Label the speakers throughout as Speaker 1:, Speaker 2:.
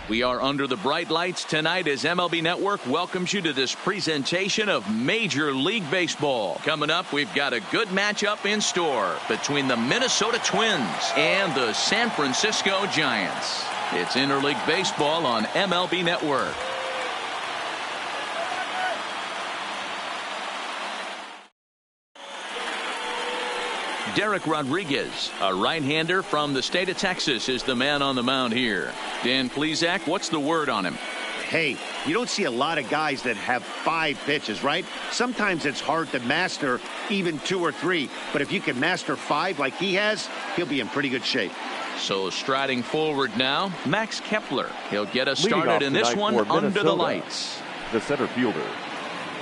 Speaker 1: We are under the bright lights tonight as MLB Network welcomes you to this presentation of Major League Baseball. Coming up, we've got a good matchup in store between the Minnesota Twins and the San Francisco Giants. It's Interleague Baseball on MLB Network. Derek Rodriguez, a right-hander from the state of Texas, is the man on the mound here. Dan Plesac, what's the word on him?
Speaker 2: Hey, you don't see a lot of guys that have 5 pitches, right? Sometimes it's hard to master even 2 or 3. But if you can master 5 like he has, he'll be in pretty good shape.
Speaker 1: So striding forward now, Max Kepler. He'll get us started in this one under the lights.
Speaker 3: The center fielder,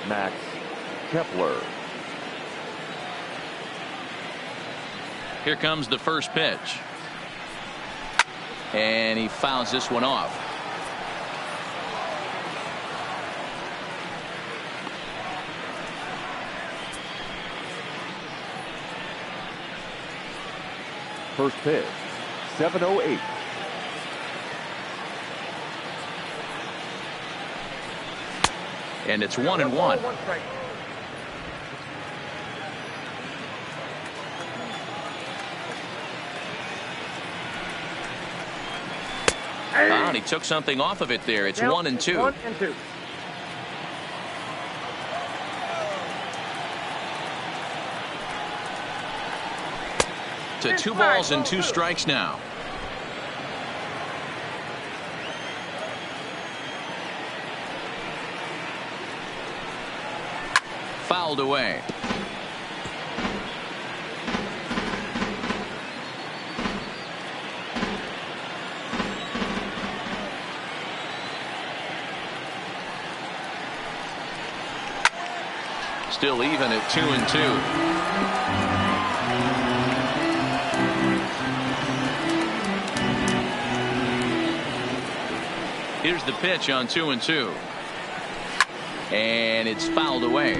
Speaker 3: Max Kepler.
Speaker 1: Here comes the first pitch. And he fouls this one off.
Speaker 3: First pitch, 7:08.
Speaker 1: And it's 1-1. And he took something off of it there. It's 1-2.
Speaker 4: 1-2.
Speaker 1: To 2 balls and 2 strikes now. Fouled away. Still even at 2-2. Here's the pitch on 2-2. And it's fouled away.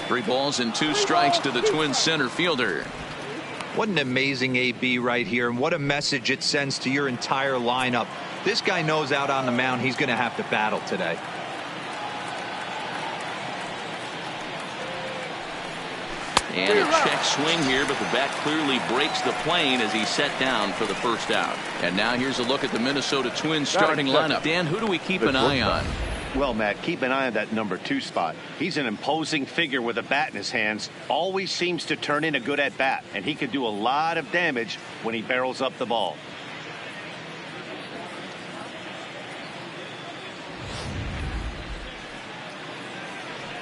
Speaker 1: Three balls and 2 strikes to the Twins center fielder.
Speaker 5: What an amazing AB right here, and what a message it sends to your entire lineup. This guy knows out on the mound he's going to have to battle today.
Speaker 1: And a check swing here, but the bat clearly breaks the plane as he's set down for the first out. And now here's a look at the Minnesota Twins starting lineup. Dan, who do we keep an eye on?
Speaker 2: Well, Matt, keep an eye on that number 2 spot. He's an imposing figure with a bat in his hands. Always seems to turn in a good at-bat, and he can do a lot of damage when he barrels up the ball.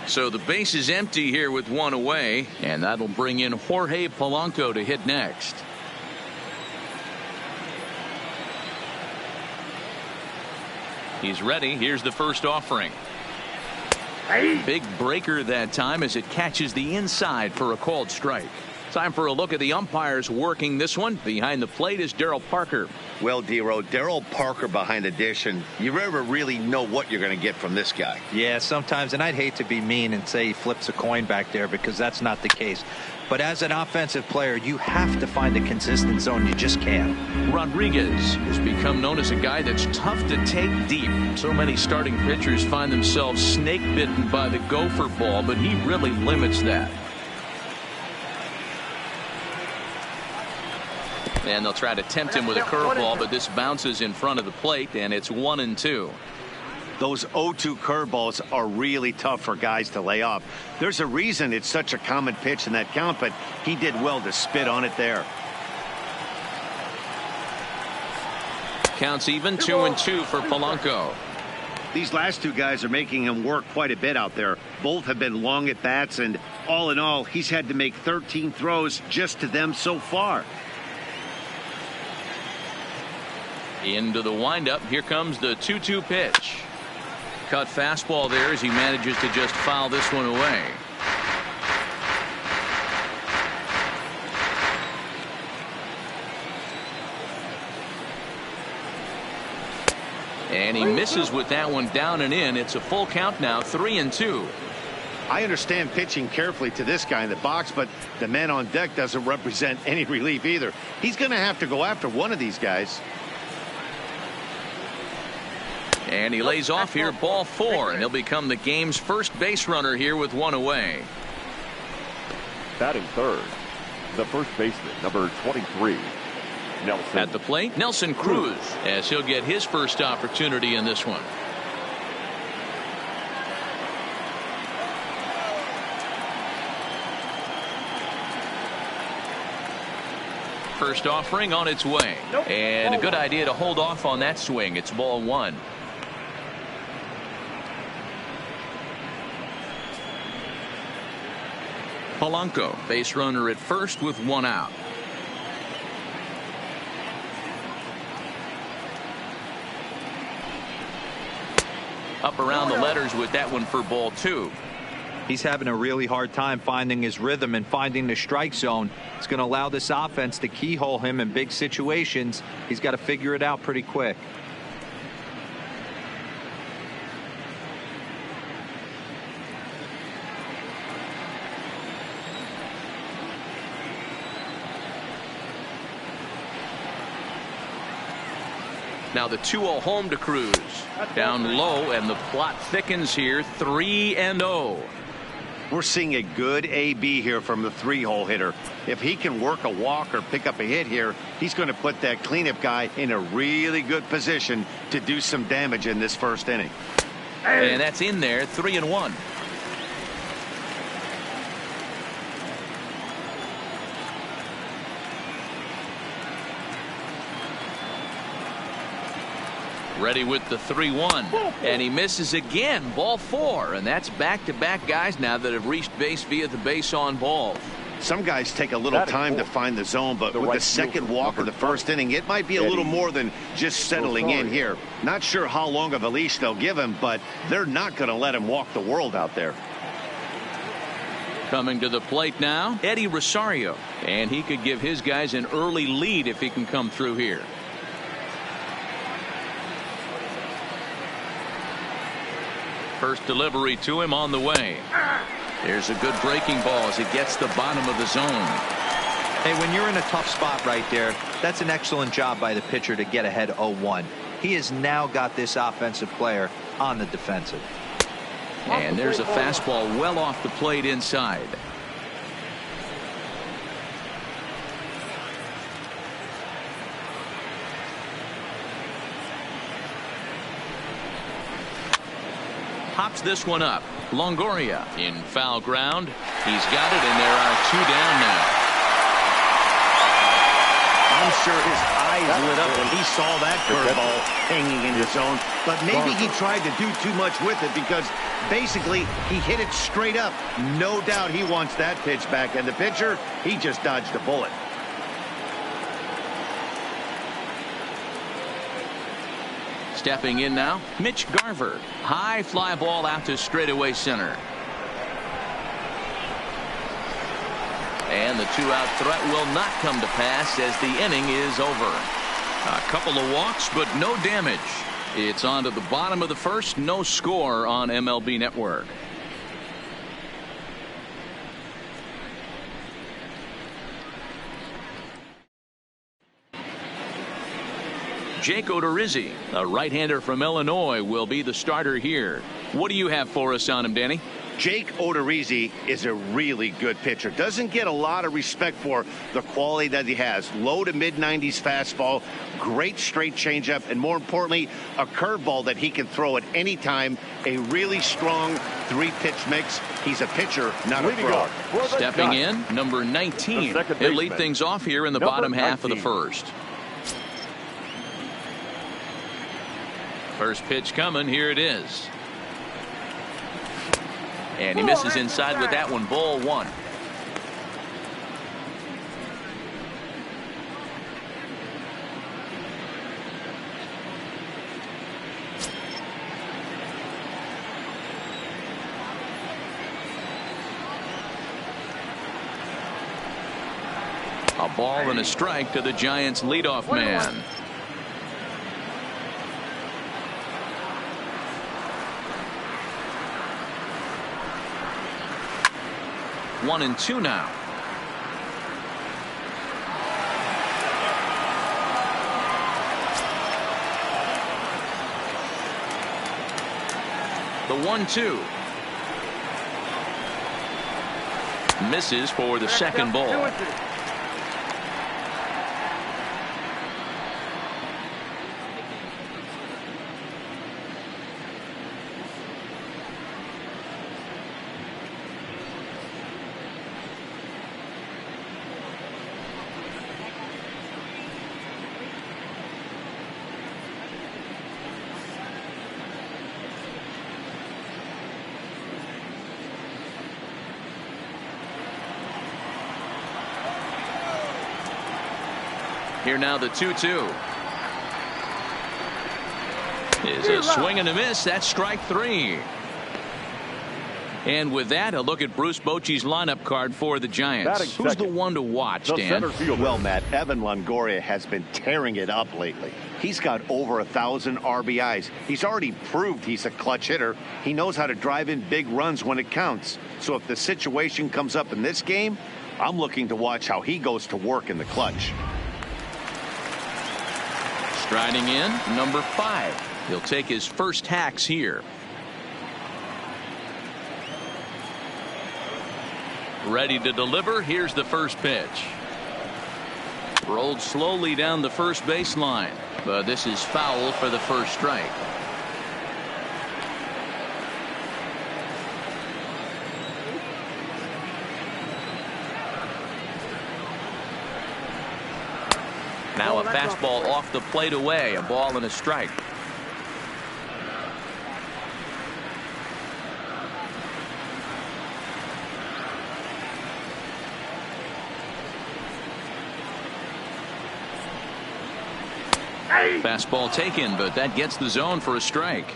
Speaker 1: So the base is empty here with 1 away, and that'll bring in Jorge Polanco to hit next. He's ready. Here's the first offering. Big breaker that time as it catches the inside for a called strike. Time for a look at the umpires working this one. Behind the plate is Darryl Parker.
Speaker 2: Well, Dero, Darryl Parker behind the dish, and you never really know what you're going to get from this guy.
Speaker 5: Yeah, sometimes, and I'd hate to be mean and say he flips a coin back there because that's not the case. But as an offensive player, you have to find a consistent zone. You just can't.
Speaker 1: Rodriguez has become known as a guy that's tough to take deep. So many starting pitchers find themselves snake bitten by the gopher ball, but he really limits that. And they'll try to tempt him with a curveball, but this bounces in front of the plate, and it's 1-2.
Speaker 2: Those 0-2 curveballs are really tough for guys to lay off. There's a reason it's such a common pitch in that count, but he did well to spit on it there.
Speaker 1: Counts even, 2-2 for Polanco.
Speaker 2: These last 2 guys are making him work quite a bit out there. Both have been long at bats, and all in all, he's had to make 13 throws just to them so far.
Speaker 1: Into the windup. Here comes the 2-2 pitch. Cut fastball there as he manages to just foul this one away. And he misses with that one down and in. It's a full count now, 3-2.
Speaker 2: I understand pitching carefully to this guy in the box, but the man on deck doesn't represent any relief either. He's going to have to go after one of these guys.
Speaker 1: And he lays off here, ball 4, and he'll become the game's first base runner here with 1 away.
Speaker 3: Batting third, the first baseman, number 23, Nelson.
Speaker 1: At the plate, Nelson Cruz, as he'll get his first opportunity in this one. First offering on its way. And a good idea to hold off on that swing. It's ball 1. Polanco, base runner at first with 1 out. Up around the letters with that one for ball 2.
Speaker 5: He's having a really hard time finding his rhythm and finding the strike zone. It's going to allow this offense to keyhole him in big situations. He's got to figure it out pretty quick.
Speaker 1: Now the 2-0 home to Cruz. Down low, and the plot thickens here. 3-0.
Speaker 2: We're seeing a good AB here from the 3-hole hitter. If he can work a walk or pick up a hit here, he's going to put that cleanup guy in a really good position to do some damage in this first inning.
Speaker 1: And that's in there. 3-1. Ready with the 3-1, and he misses again. Ball 4, and that's back-to-back guys now that have reached base via the base on ball.
Speaker 2: Some guys take a little time to find the zone, but with the second walk of the first inning, it might be a little more than just settling in here. Not sure how long of a leash they'll give him, but they're not going to let him walk the world out there.
Speaker 1: Coming to the plate now, Eddie Rosario, and he could give his guys an early lead if he can come through here. First delivery to him on the way. There's a good breaking ball as it gets the bottom of the zone.
Speaker 5: Hey, when you're in a tough spot right there, that's an excellent job by the pitcher to get ahead 0-1. He has now got this offensive player on the defensive.
Speaker 1: And there's a fastball well off the plate inside. Pops this one up. Longoria in foul ground. He's got it, and there are 2 down now.
Speaker 2: I'm sure his eyes lit up when he saw that curveball hanging in the zone, but maybe he tried to do too much with it because basically he hit it straight up. No doubt he wants that pitch back, and the pitcher, he just dodged a bullet.
Speaker 1: Stepping in now, Mitch Garver. High fly ball out to straightaway center. And the 2-out threat will not come to pass as the inning is over. A couple of walks, but no damage. It's on to the bottom of the first. No score on MLB Network. Jake Odorizzi, a right-hander from Illinois, will be the starter here. What do you have for us on him, Danny?
Speaker 2: Jake Odorizzi is a really good pitcher. Doesn't get a lot of respect for the quality that he has. Low to mid-90s fastball, great straight changeup, and more importantly, a curveball that he can throw at any time. A really strong 3-pitch mix. He's a pitcher, not a thrower.
Speaker 1: Stepping in, number 19. He'll lead things off here in the bottom half of the first. First pitch coming. Here it is. And he misses inside with that one. Ball 1. A ball and a strike to the Giants' leadoff man. 1-2 now. The 1-2. Misses for the second ball. Here now the 2-2. Is a swing and a miss. That's strike 3. And with that, a look at Bruce Bochy's lineup card for the Giants. Who's the one to watch, Dan?
Speaker 2: Well, Matt, Evan Longoria has been tearing it up lately. He's got over 1,000 RBIs. He's already proved he's a clutch hitter. He knows how to drive in big runs when it counts. So if the situation comes up in this game, I'm looking to watch how he goes to work in the clutch.
Speaker 1: Striding in, number 5. He'll take his first hacks here. Ready to deliver. Here's the first pitch. Rolled slowly down the first baseline, but this is foul for the first strike. Now a fastball off the plate away, a ball and a strike. Fastball taken, but that gets the zone for a strike.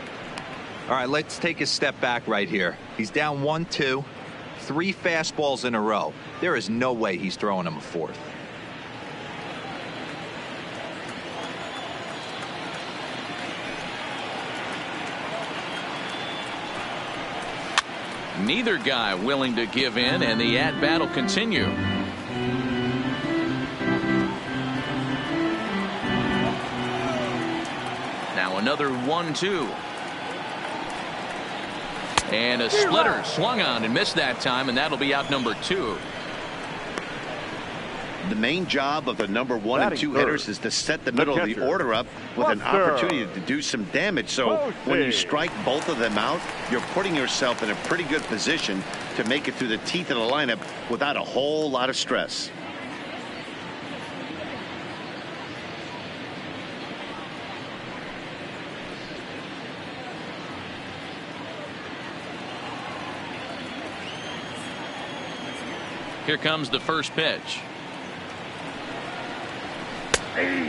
Speaker 5: All right, let's take a step back right here. He's down 1-2, 3 fastballs in a row. There is no way he's throwing him a fourth.
Speaker 1: Neither guy willing to give in, and the at-bat will continue. Now another 1-2. And a splitter swung on and missed that time, and that'll be out number 2.
Speaker 2: The main job of the number 1 and 2 hitters is to set the middle of the order up with an opportunity to do some damage. So when you strike both of them out, you're putting yourself in a pretty good position to make it through the teeth of the lineup without a whole lot of stress.
Speaker 1: Here comes the first pitch.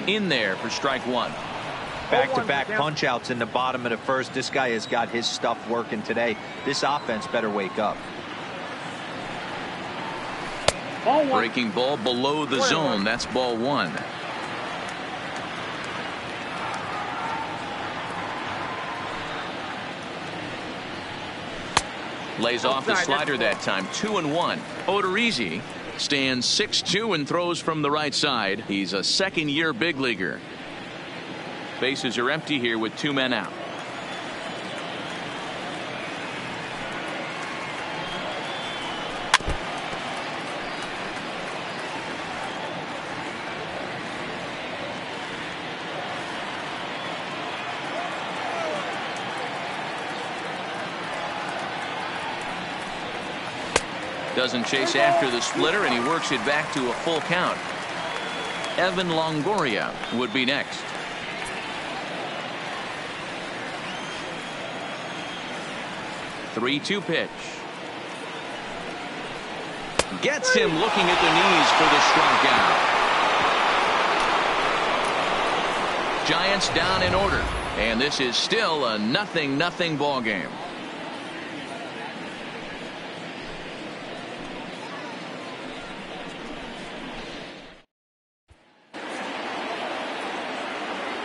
Speaker 1: In there for strike 1.
Speaker 5: Back-to-back punch-outs in the bottom of the first. This guy has got his stuff working today. This offense better wake up.
Speaker 1: Breaking ball below the zone. That's ball 1. Lays off the slider that time. 2-1. Odorizzi stands 6'2" and throws from the right side. He's a second-year big leaguer. Bases are empty here with 2 men out. Doesn't chase after the splitter, and he works it back to a full count. Evan Longoria would be next. The 3-2 pitch. Gets him looking at the knees for the strikeout. Giants down in order, and this is still a 0-0 ball game.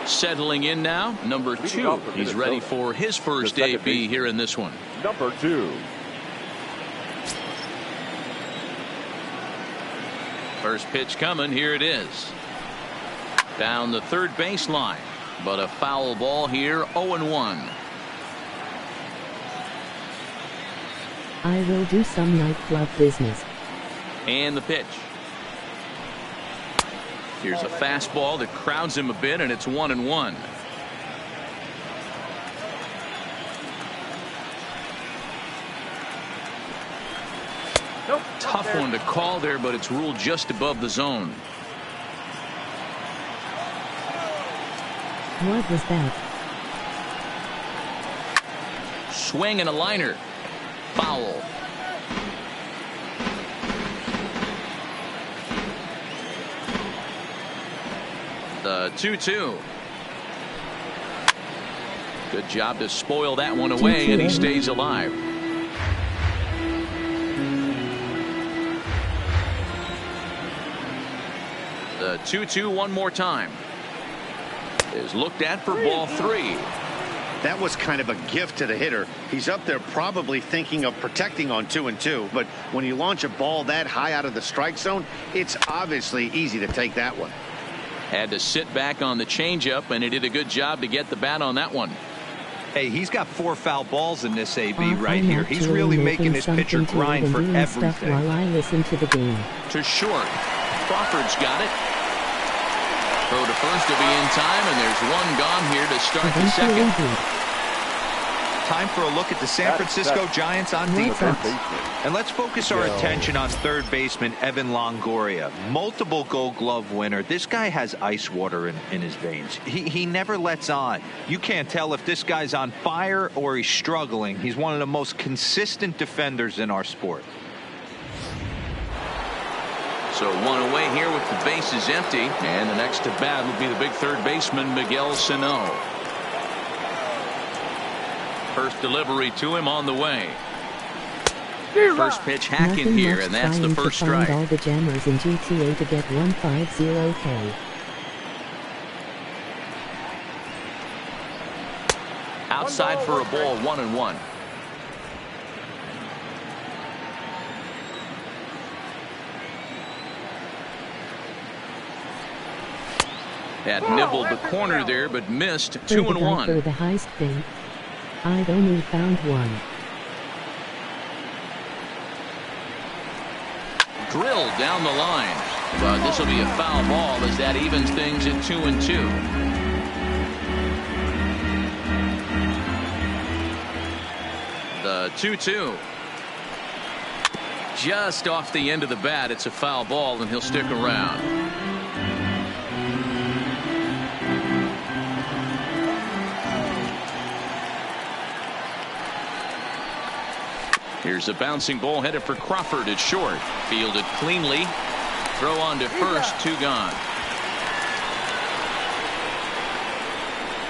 Speaker 1: Settling in now, number 2. He's ready for his first AB here in this one.
Speaker 3: Number 2.
Speaker 1: First pitch coming. Here it is. Down the third baseline. But a foul ball here. 0-1.
Speaker 4: I will do some nightclub business.
Speaker 1: And the pitch. Here's a fastball that crowds him a bit, and it's 1-1.
Speaker 6: Nope.
Speaker 1: Tough one to call there, but it's ruled just above the zone.
Speaker 4: What was that?
Speaker 1: Swing and a liner. Foul. The 2-2. Good job to spoil that one away, and he stays alive. The 2-2 one more time. Is looked at for ball 3.
Speaker 2: That was kind of a gift to the hitter. He's up there probably thinking of protecting on 2-2, but when you launch a ball that high out of the strike zone, it's obviously easy to take that one.
Speaker 1: Had to sit back on the changeup, and he did a good job to get the bat on that one.
Speaker 5: Hey, he's got 4 foul balls in this AB right here. He's really making his pitcher grind for everything.
Speaker 4: While I listen to the game.
Speaker 1: To short. Crawford's got it. Throw to first to be in time, and there's one gone here to start the second.
Speaker 5: Time for a look at the San Francisco Giants on defense. And let's focus our attention on third baseman Evan Longoria. Multiple Gold Glove winner. This guy has ice water in his veins. He never lets on. You can't tell if this guy's on fire or he's struggling. He's one of the most consistent defenders in our sport.
Speaker 1: So one away here with the bases empty, and the next to bat will be the big third baseman Miguel Sano. First delivery to him on the way. First pitch hacking
Speaker 4: Nothing
Speaker 1: here,
Speaker 4: much
Speaker 1: and that's the
Speaker 4: trying
Speaker 1: first
Speaker 4: to find
Speaker 1: strike.
Speaker 4: all the jammers in GTA to get 150K.
Speaker 1: Outside for a ball, 1-1. That nibbled the corner there, but missed.
Speaker 4: For the
Speaker 1: 2-1.
Speaker 4: the heist thing. I'd only found one.
Speaker 1: Drilled down the line, but this will be a foul ball as that evens things at 2-2. The 2-2. Just off the end of the bat. It's a foul ball, and he'll stick around. Here's a bouncing ball headed for Crawford at short. Fielded cleanly. Throw on to first. 2 gone.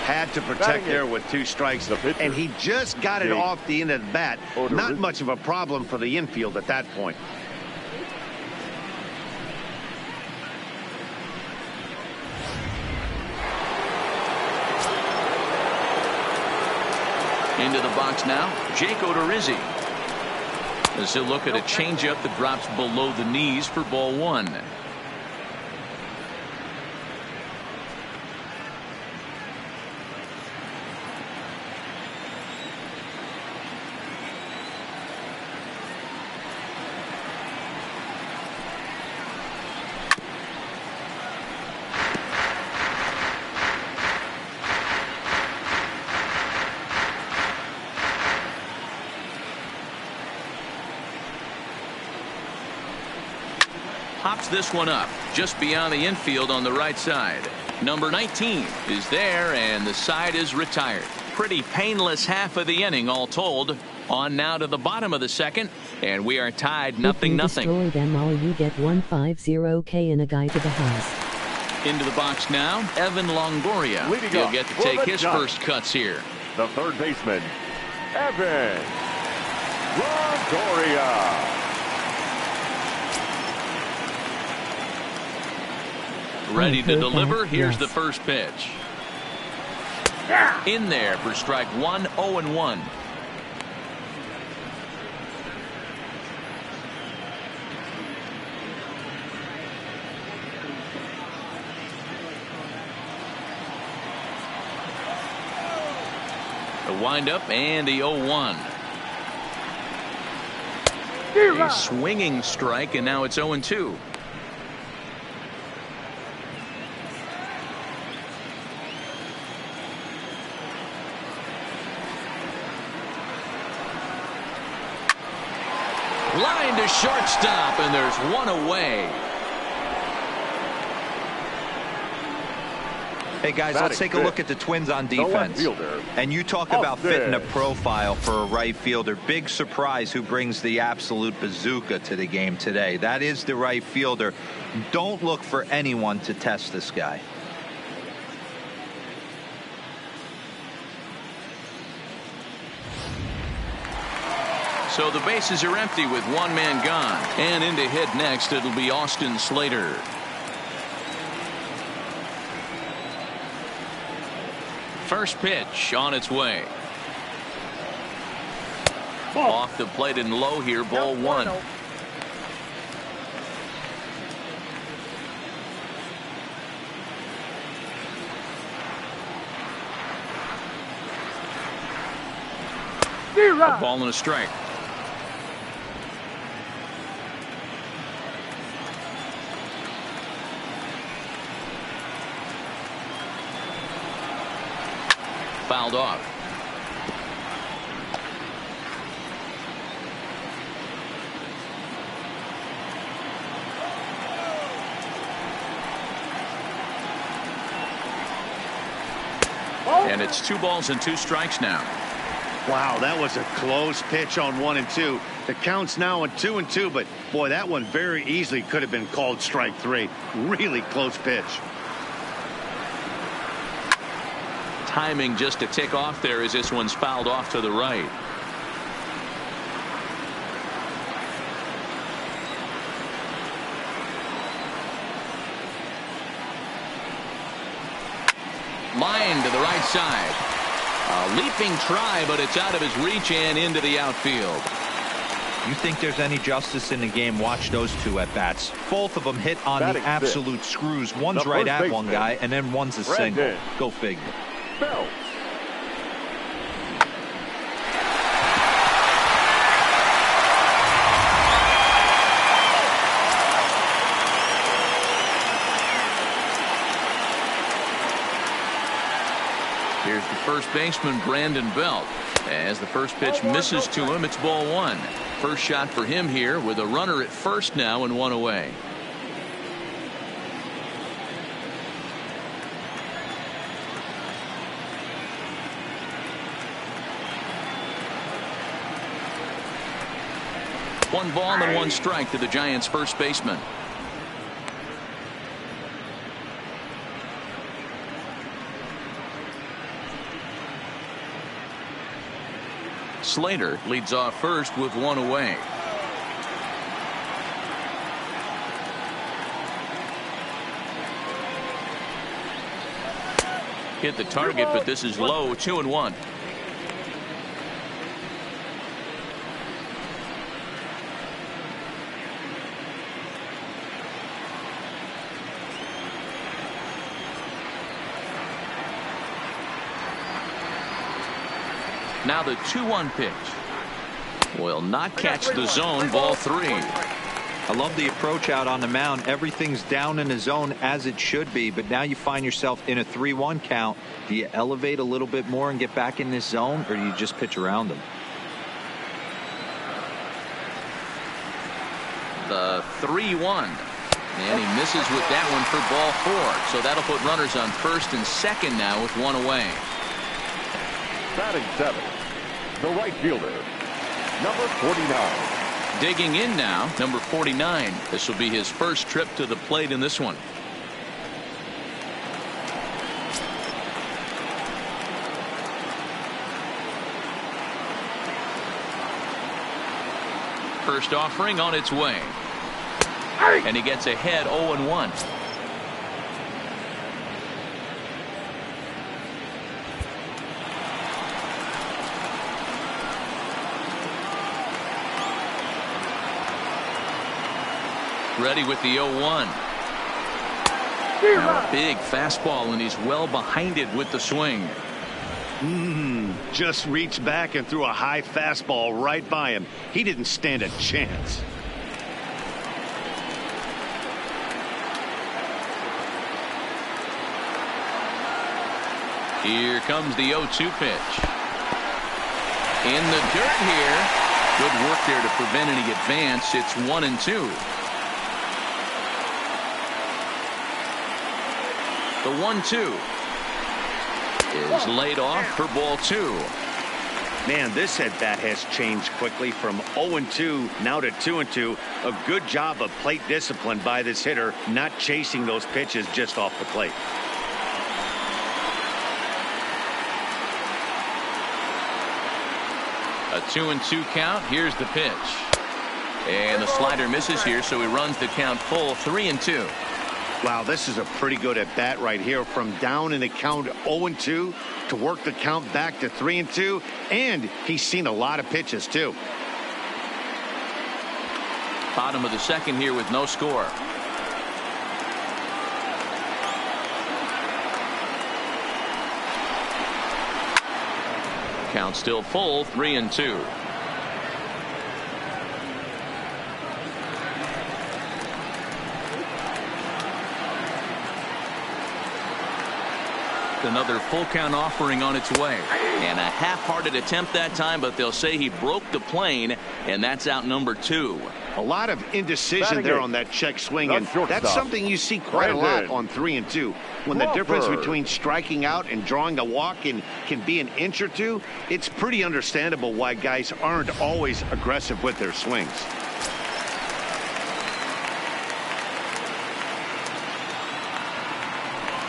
Speaker 2: Had to protect there with 2 strikes, and he just got it off the end of the bat. Not much of a problem for the infield at that point.
Speaker 1: Into the box now, Jake Odorizzi. As he'll look at a changeup that drops below the knees for ball 1. Pops this one up just beyond the infield on the right side. Number 19 is there, and the side is retired. Pretty painless half of the inning all told. On now to the bottom of the second, and we are tied 0-0.
Speaker 4: If you destroy them all, you get 150K and a guy to the house.
Speaker 1: Into the box now, Evan Longoria. He'll get to take his first cuts here.
Speaker 3: The third baseman, Evan Longoria.
Speaker 1: Ready to deliver. Here's the first pitch. In there for strike 1. 0-1. windup and the 0-1. A swinging strike, and now it's 0-2. Line to shortstop, and there's one away.
Speaker 5: Hey guys, let's take a look at the Twins on defense. And you talk about fitting a profile for a right fielder. Big surprise who brings the absolute bazooka to the game today. That is the right fielder. Don't look for anyone to test this guy.
Speaker 1: So the bases are empty with one man gone. And in to hit next, it'll be Austin Slater. First pitch on its way. Off the plate and low here, ball one. A ball and a strike. Fouled off. And it's 2 balls and 2 strikes now.
Speaker 2: Wow, that was a close pitch on 1 and 2. The count's now at 2 and 2, but boy, that one very easily could have been called strike 3. Really close pitch.
Speaker 1: Timing just to tick off there as this one's fouled off to the right. Line to the right side. A leaping try, but it's out of his reach and into the outfield.
Speaker 5: You think there's any justice in the game? Watch those 2 at bats. Both of them hit on the absolute screws. One's right at one guy, and then one's a single. Go figure.
Speaker 3: Bell.
Speaker 1: Here's the first baseman, Brandon Belt. As the first pitch misses to him, it's ball 1. First shot for him here with a runner at first now and 1 away. One ball and 1 strike to the Giants' first baseman. Slater leads off first with 1 away. Hit the target, but this is low. 2-1. Now the 2-1 pitch will not catch the zone. Ball 3.
Speaker 5: I love the approach out on the mound. Everything's down in the zone as it should be, but now you find yourself in a 3-1 count. Do you elevate a little bit more and get back in this zone, or do you just pitch around them?
Speaker 1: The 3-1. And he misses with that one for ball 4. So that'll put runners on first and second now with 1 away.
Speaker 3: Batting 7, the right fielder, number 49.
Speaker 1: Digging in now, number 49. This will be his first trip to the plate in this one. First offering on its way. And he gets ahead 0-1. Ready with the 0-1. Now a big fastball, and he's well behind it with the swing.
Speaker 2: just reached back and threw a high fastball right by him. He didn't stand a chance.
Speaker 1: Here comes the 0-2 pitch. In the dirt here. Good work there to prevent any advance. It's 1-2. The 1-2 is laid off for ball 2.
Speaker 2: Man, this at bat has changed quickly from 0-2 now to 2-2. A good job of plate discipline by this hitter, not chasing those pitches just off the plate.
Speaker 1: A 2-2 count. Here's the pitch. And the slider misses here, so he runs the count full 3-2.
Speaker 2: Wow, this is a pretty good at bat right here. From down in the count 0-2 to work the count back to 3-2. And he's seen a lot of pitches, too.
Speaker 1: Bottom of the second here with no score. Count still full, 3-2. Another full count offering on its way. And a half-hearted attempt that time, but they'll say he broke the plane, and that's out number 2.
Speaker 2: A lot of indecision there on that check swing, and that's something you see quite a lot on 3-2. When the difference between striking out and drawing a walk can be an inch or two, it's pretty understandable why guys aren't always aggressive with their swings.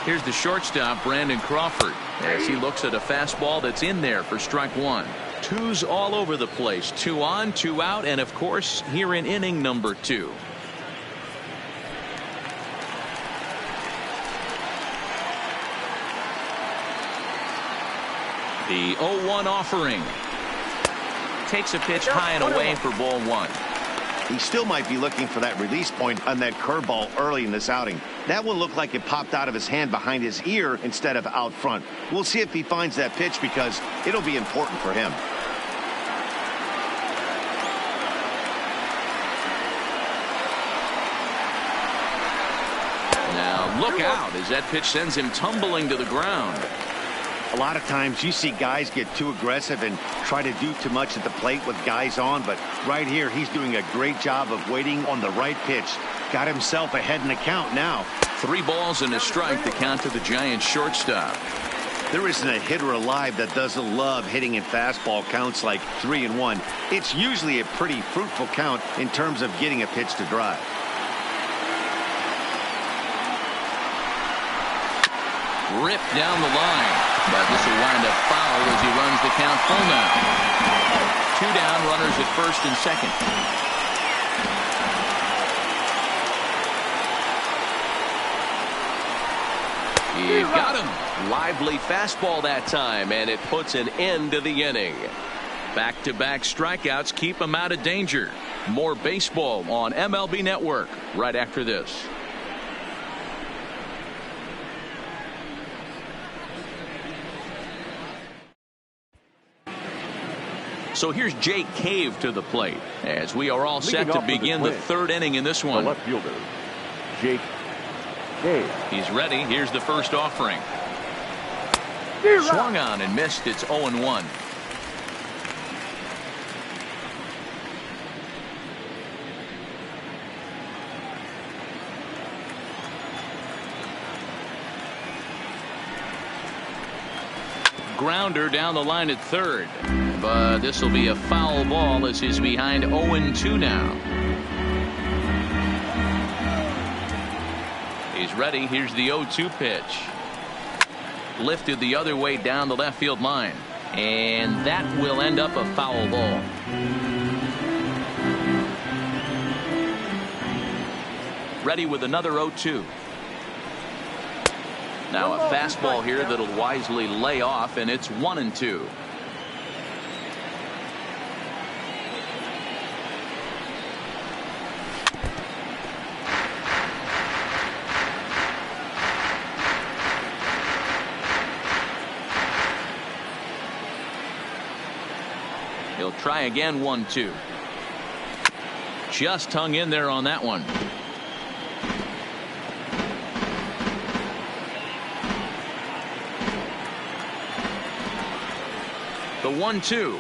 Speaker 1: Here's the shortstop, Brandon Crawford, as he looks at a fastball that's in there for strike 1. Twos all over the place. 2 on, 2 out, and of course here in inning number 2. The 0-1 offering. Takes a pitch high and away for ball 1.
Speaker 2: He still might be looking for that release point on that curveball early in this outing. That one looked like it popped out of his hand behind his ear instead of out front. We'll see if he finds that pitch because it'll be important for him.
Speaker 1: Now look out as that pitch sends him tumbling to the ground.
Speaker 2: A lot of times you see guys get too aggressive and try to do too much at the plate with guys on, but right here he's doing a great job of waiting on the right pitch. Got himself ahead in the count now.
Speaker 1: 3 balls and a strike, the count to the Giants shortstop.
Speaker 2: There isn't a hitter alive that doesn't love hitting in fastball counts like 3-1. It's usually a pretty fruitful count in terms of getting a pitch to drive.
Speaker 1: Ripped down the line. But this will wind up foul as he runs the count full now. 2 down, runners at first and second. He got him. Lively fastball that time, and it puts an end to the inning. Back-to-back strikeouts keep him out of danger. More baseball on MLB Network right after this. So here's Jake Cave to the plate as we are all set to begin the 3rd inning in this one.
Speaker 3: The left fielder, Jake Cave.
Speaker 1: He's ready. Here's the first offering. Swung on and missed. It's 0-1. Grounder down the line at 3rd. But this will be a foul ball as he's behind 0-2 now. He's ready. Here's the 0-2 pitch. Lifted the other way down the left field line. And that will end up a foul ball. Ready with another 0-2. Now a fastball here that'll wisely lay off, and it's 1-2. try again. 1-2. Just hung in there on that one. The 1-2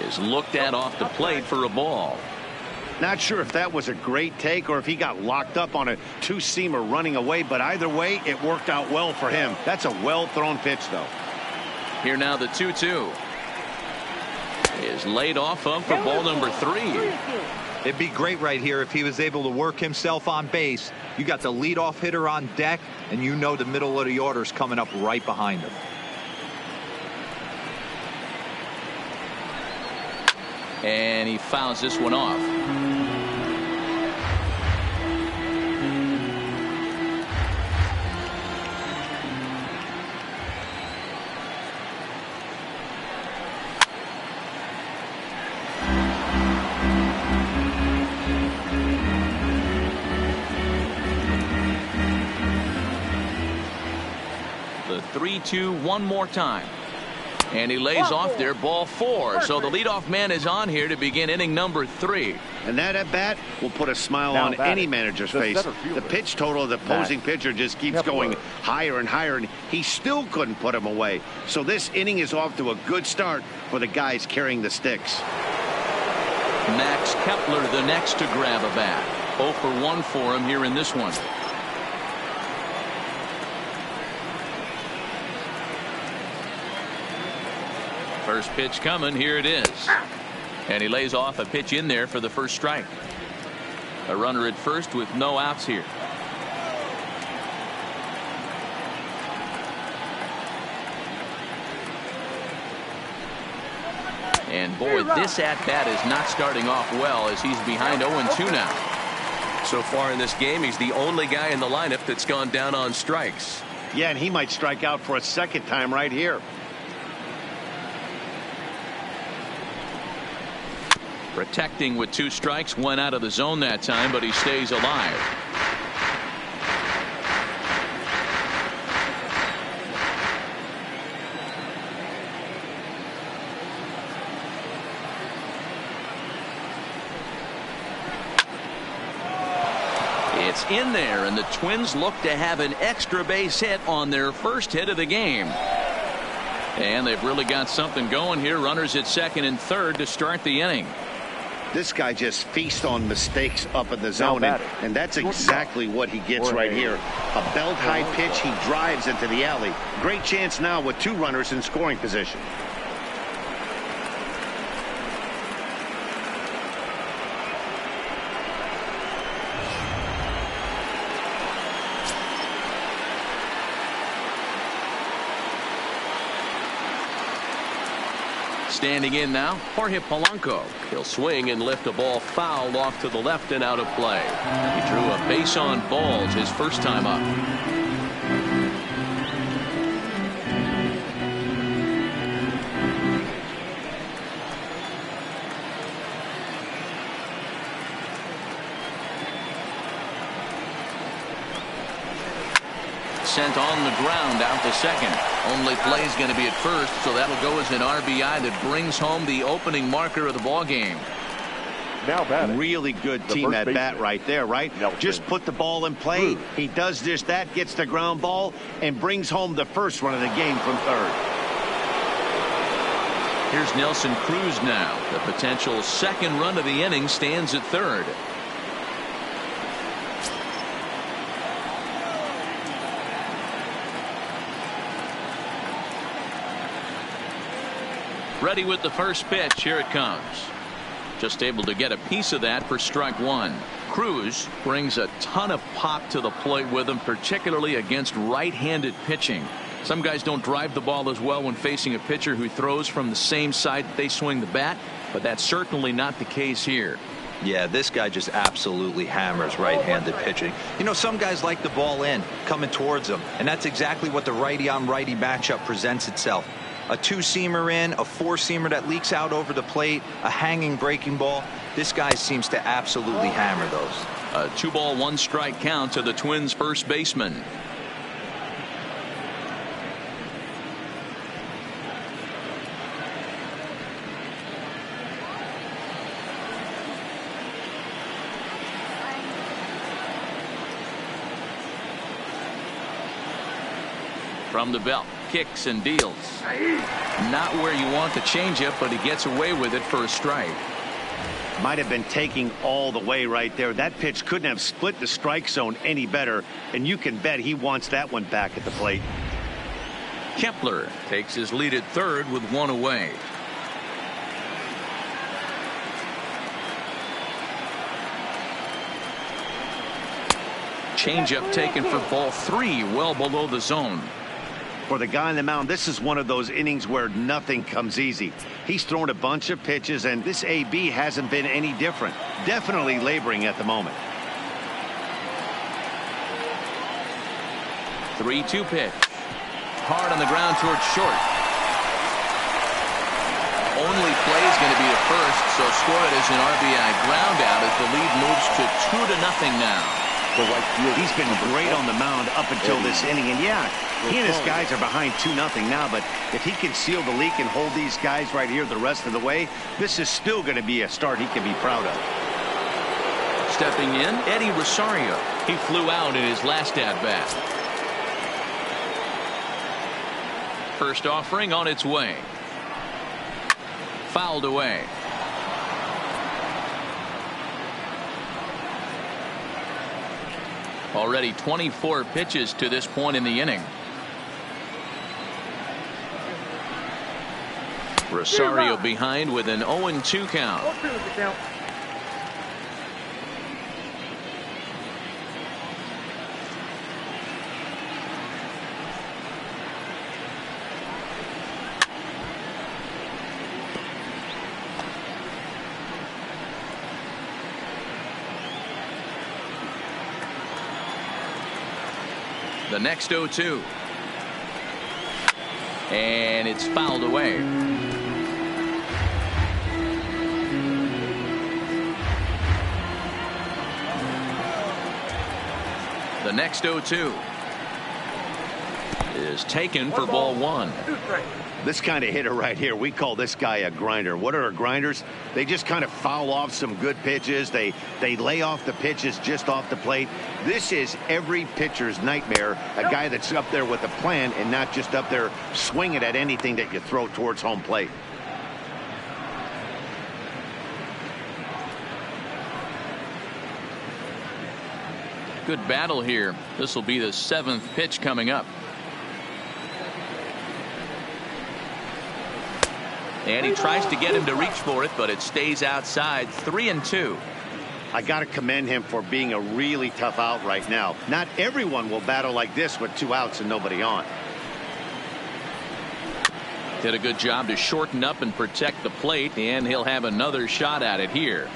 Speaker 1: is looked at off the plate for a ball.
Speaker 2: Not sure if that was a great take or if he got locked up on a two-seamer running away, but either way, it worked out well for him. That's a well-thrown pitch, though.
Speaker 1: Here now the 2-2 is laid off of for ball number 3.
Speaker 5: It'd be great right here if he was able to work himself on base. You got the leadoff hitter on deck, and you know the middle of the order is coming up right behind him.
Speaker 1: And he fouls this one off. The 3-2 one more time. And he lays off there, ball 4. So the leadoff man is on here to begin inning number 3.
Speaker 2: And that at bat will put a smile on any manager's face. The pitch total of the opposing pitcher just keeps going higher and higher, and he still couldn't put him away. So this inning is off to a good start for the guys carrying the sticks.
Speaker 1: Max Kepler the next to grab a bat. 0 for 1 for him here in this one. First pitch coming. Here it is. And he lays off a pitch in there for the first strike. A runner at first with no outs here. And boy, this at-bat is not starting off well as he's behind 0-2 now.
Speaker 7: So far in this game, he's the only guy in the lineup that's gone down on strikes.
Speaker 2: Yeah, and he might strike out for a second time right here.
Speaker 1: Protecting with 2 strikes, went out of the zone that time, but he stays alive. It's in there, and the Twins look to have an extra base hit on their first hit of the game. And they've really got something going here. Runners at second and third to start the inning.
Speaker 2: This guy just feasts on mistakes up in the zone, and that's exactly what he gets right here. A belt-high pitch, he drives into the alley. Great chance now with 2 runners in scoring position.
Speaker 1: Standing in now, Jorge Polanco.
Speaker 7: He'll swing and lift a ball foul off to the left and out of play.
Speaker 1: He drew a base on balls his first time up. Sent on the ground out to second. Only play is going to be at first, so that'll go as an RBI that brings home the opening marker of the ball game.
Speaker 3: Now batting.
Speaker 2: Really good team at bat right there, right? Just put the ball in play. He does just that, gets the ground ball, and brings home the first run of the game from third.
Speaker 1: Here's Nelson Cruz now. The potential second run of the inning stands at third. Ready with the first pitch. Here it comes. Just able to get a piece of that for strike 1. Cruz brings a ton of pop to the plate with him, particularly against right-handed pitching. Some guys don't drive the ball as well when facing a pitcher who throws from the same side that they swing the bat, but that's certainly not the case here.
Speaker 5: Yeah, this guy just absolutely hammers right-handed pitching. You know, some guys like the ball in, coming towards them, and that's exactly what the righty-on-righty matchup presents itself. A 2-seamer in, a 4-seamer that leaks out over the plate, a hanging breaking ball. This guy seems to absolutely hammer those.
Speaker 1: A 2-ball 1-strike count to the Twins' first baseman. From the belt, kicks and deals. Not where you want the changeup, but he gets away with it for a strike.
Speaker 2: Might have been taking all the way right there. That pitch couldn't have split the strike zone any better, and you can bet he wants that one back at the plate.
Speaker 1: Kepler takes his lead at third with one away. Changeup taken for ball 3, well below the zone.
Speaker 2: For the guy on the mound, this is one of those innings where nothing comes easy. He's thrown a bunch of pitches, and this AB hasn't been any different. Definitely laboring at the moment.
Speaker 1: 3-2 pitch. Hard on the ground towards short. Only play is going to be to first, so score it as an RBI ground out as the lead moves to 2-0 now.
Speaker 2: He's been great on the mound up until this inning, and yeah, he and his guys are behind 2-0 now, but if he can seal the leak and hold these guys right here the rest of the way, this is still going to be a start he can be proud of.
Speaker 1: Stepping in, Eddie Rosario. He flew out in his last at-bat. First offering on its way. Fouled away. Already 24 pitches to this point in the inning. Rosario behind with an 0-2 count. The next 0-2. And it's fouled away. The next 0-2 is taken for ball 1.
Speaker 2: This kind of hitter right here, we call this guy a grinder. What are grinders? They just kind of foul off some good pitches. They lay off the pitches just off the plate. This is every pitcher's nightmare, a guy that's up there with a plan and not just up there swinging at anything that you throw towards home plate.
Speaker 1: Good battle here. This will be the 7th pitch coming up. And he tries to get him to reach for it, but it stays outside. 3-2.
Speaker 2: I got to commend him for being a really tough out right now. Not everyone will battle like this with 2 outs and nobody on.
Speaker 1: Did a good job to shorten up and protect the plate, and he'll have another shot at it here.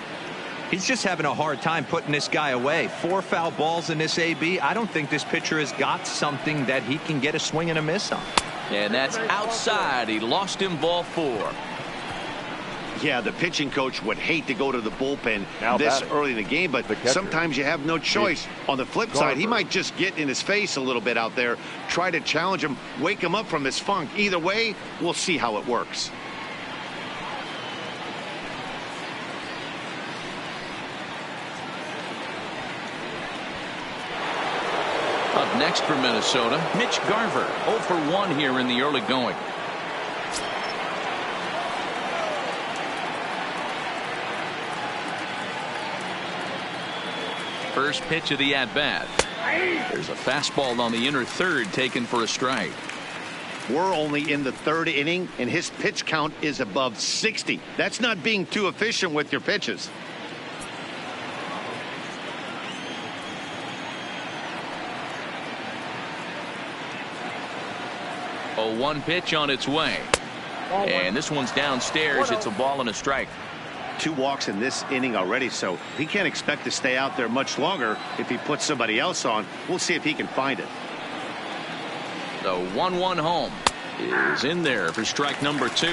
Speaker 5: He's just having a hard time putting this guy away. 4 foul balls in this AB. I don't think this pitcher has got something that he can get a swing and a miss on.
Speaker 1: And that's outside. He lost him ball 4.
Speaker 2: Yeah, the pitching coach would hate to go to the bullpen this early in the game, but sometimes you have no choice. On the flip side, he might just get in his face a little bit out there, try to challenge him, wake him up from his funk. Either way, we'll see how it works.
Speaker 1: Up next for Minnesota, Mitch Garver, 0 for 1 here in the early going. First pitch of the at-bat. There's a fastball on the inner third taken for a strike.
Speaker 2: We're only in the 3rd inning, and his pitch count is above 60. That's not being too efficient with your pitches.
Speaker 1: A 1 pitch on its way. And this one's downstairs. It's a ball and a strike.
Speaker 2: 2 walks in this inning already, so he can't expect to stay out there much longer if he puts somebody else on. We'll see if he can find it.
Speaker 1: The 1-1 home is in there for strike number 2.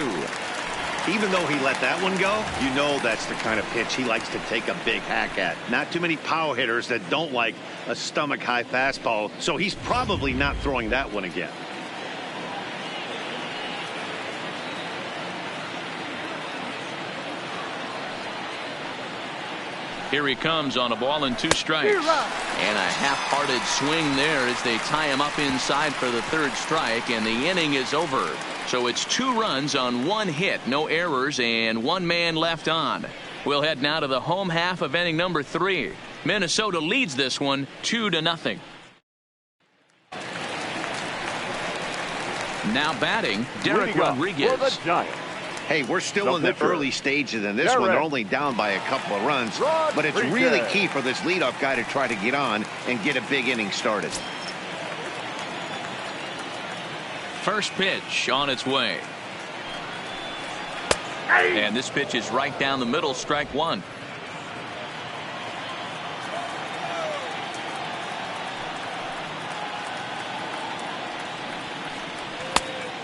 Speaker 2: Even though he let that one go, you know that's the kind of pitch he likes to take a big hack at. Not too many power hitters that don't like a stomach-high fastball, so he's probably not throwing that one again.
Speaker 1: Here he comes on a ball and 2 strikes. And a half-hearted swing there as they tie him up inside for the 3rd strike, and the inning is over. So it's 2 runs on 1 hit, no errors, and 1 man left on. We'll head now to the home half of inning number 3. Minnesota leads this one 2-0. Now batting, Derek Rodriguez.
Speaker 2: Hey, we're still in the early stages in this one. They're only down by a couple of runs, but it's really key for this leadoff guy to try to get on and get a big inning started.
Speaker 1: First pitch on its way. And this pitch is right down the middle, strike 1.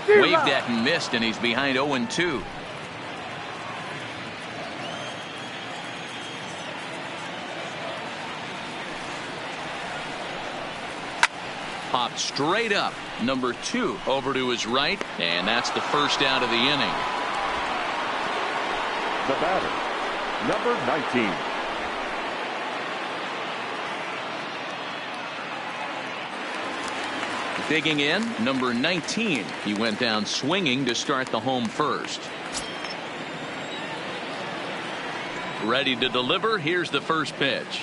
Speaker 1: Waved at and missed, and he's behind 0-2. Popped straight up. Number 2 over to his right, and that's the first out of the inning.
Speaker 3: The batter, number 19.
Speaker 1: Digging in, number 19. He went down swinging to start the home first. Ready to deliver. Here's the first pitch.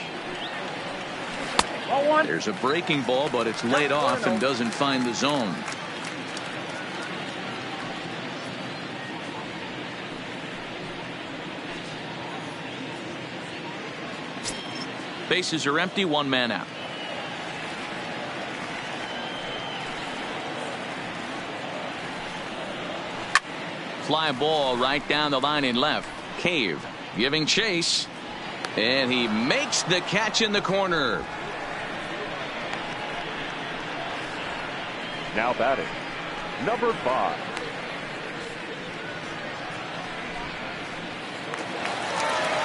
Speaker 1: There's a breaking ball, but it's laid off and doesn't find the zone. Bases are empty, 1 man out. Fly ball right down the line in left. Cave giving chase, and he makes the catch in the corner.
Speaker 3: Now batting, number 5.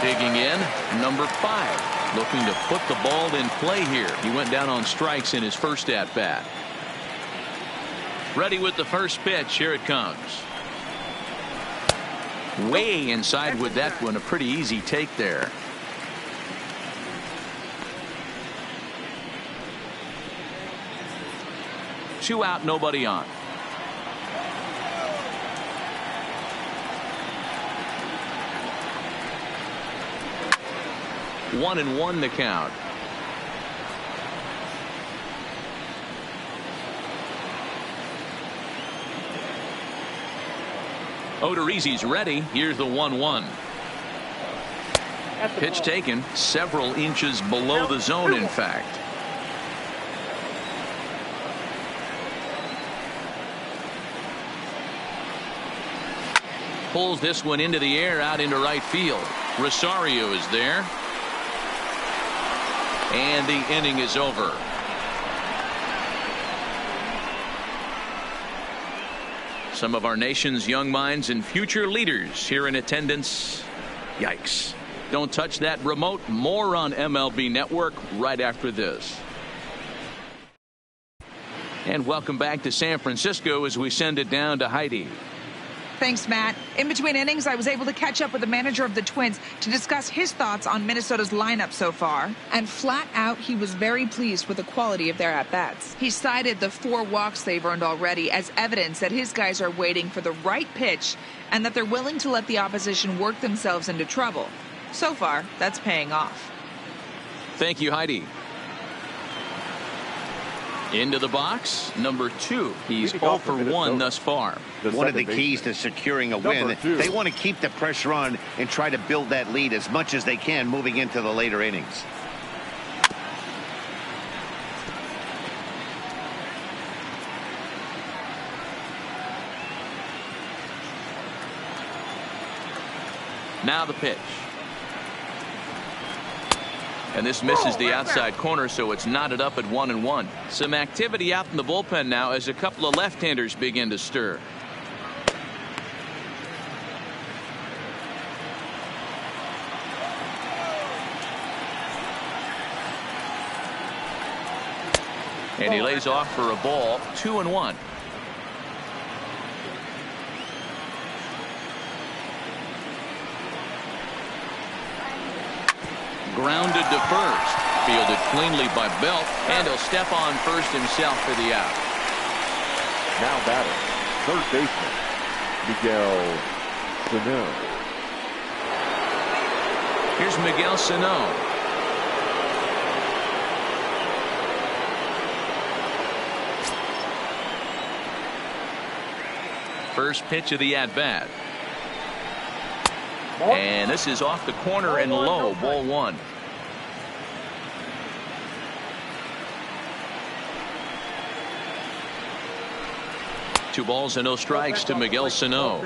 Speaker 1: Digging in, number 5, looking to put the ball in play here. He went down on strikes in his first at bat. Ready with the first pitch. Here it comes. Way inside with that one. A pretty easy take there. Two out, nobody on. One and one the count. Odorizzi's ready. Here's the 1-1. Pitch taken several inches below the zone, in fact. Pulls this one into the air out into right field. Rosario is there. And the inning is over. Some of our nation's young minds and future leaders here in attendance. Yikes. Don't touch that remote. More on MLB Network right after this. And welcome back to San Francisco as we send it down to Heidi.
Speaker 8: Thanks, Matt. In between innings, I was able to catch up with the manager of the Twins to discuss his thoughts on Minnesota's lineup so far. And flat out, he was very pleased with the quality of their at-bats. He cited the 4 walks they've earned already as evidence that his guys are waiting for the right pitch and that they're willing to let the opposition work themselves into trouble. So far, that's paying off.
Speaker 1: Thank you, Heidi. Into the box, number 2. He's 0 for 1 thus far.
Speaker 2: One of the keys to securing a win, they want to keep the pressure on and try to build that lead as much as they can moving into the later innings.
Speaker 1: Now the pitch. And this misses the outside corner, so it's knotted up at 1-1. Some activity out in the bullpen now as a couple of left-handers begin to stir. And he lays off for a ball. 2-1. Grounded to first. Fielded cleanly by Belt, and he'll step on first himself for the out.
Speaker 3: Now batting, third baseman, Miguel Sano.
Speaker 1: Here's Miguel Sano. First pitch of the at-bat. And this is off the corner and low, ball one. Two balls and no strikes to Miguel Sano.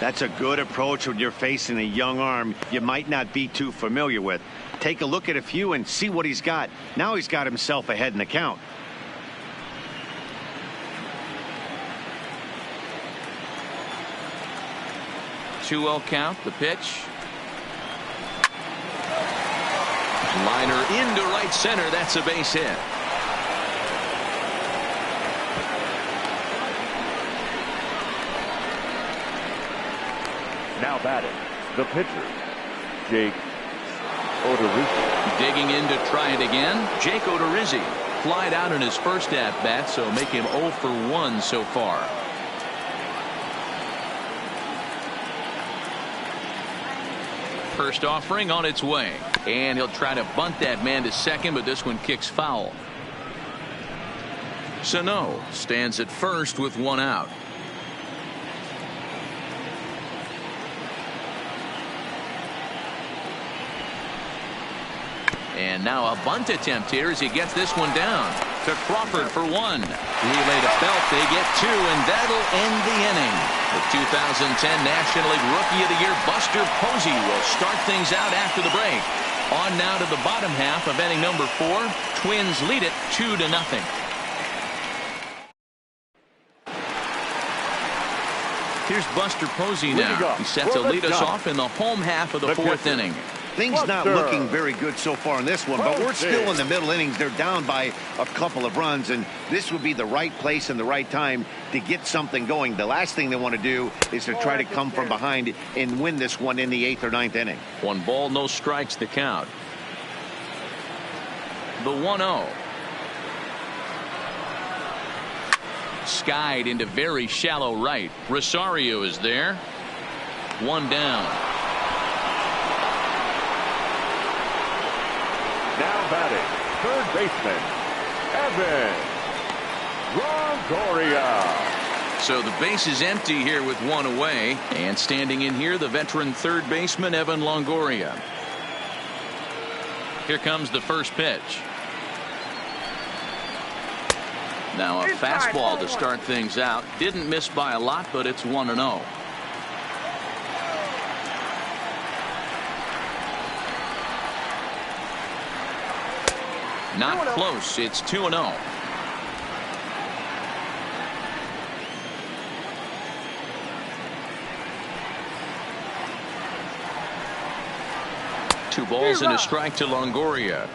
Speaker 2: That's a good approach when you're facing a young arm you might not be too familiar with. Take a look at a few and see what he's got. Now he's got himself ahead in the count.
Speaker 1: Two-0 count, the pitch. Liner into right center. That's a base hit.
Speaker 3: Now batting, the pitcher, Jake Odorizzi.
Speaker 1: Digging in to try it again, Jake Odorizzi. Flied out in his first at-bat, so make him 0 for 1 so far. First offering on its way, and he'll try to bunt that man to second, but this one kicks foul. Sano stands at first with one out. And now a bunt attempt here as he gets this one down to Crawford for one. Relay to Belt. They get two, and that'll end the inning. The 2010 National League Rookie of the Year, Buster Posey, will start things out after the break. On now to the bottom half of inning number 4. Twins lead it 2-0. Here's Buster Posey now. He set to lead us off in the home half of the 4th inning.
Speaker 2: Things not looking very good so far in this one, but we're still in the middle innings. They're down by a couple of runs, and this would be the right place and the right time to get something going. The last thing they want to do is to try to come from behind and win this one in the 8th or 9th inning.
Speaker 1: 1 ball, no strikes to count. The 1-0. Skied into very shallow right. Rosario is there. 1 down.
Speaker 3: Now batting, third baseman, Evan Longoria.
Speaker 1: So the base is empty here with 1 away, and standing in here, the veteran third baseman, Evan Longoria. Here comes the first pitch. Now a fastball to start things out. Didn't miss by a lot, but it's 1-0. Not close. It's 2-0. Two balls and a strike to Longoria.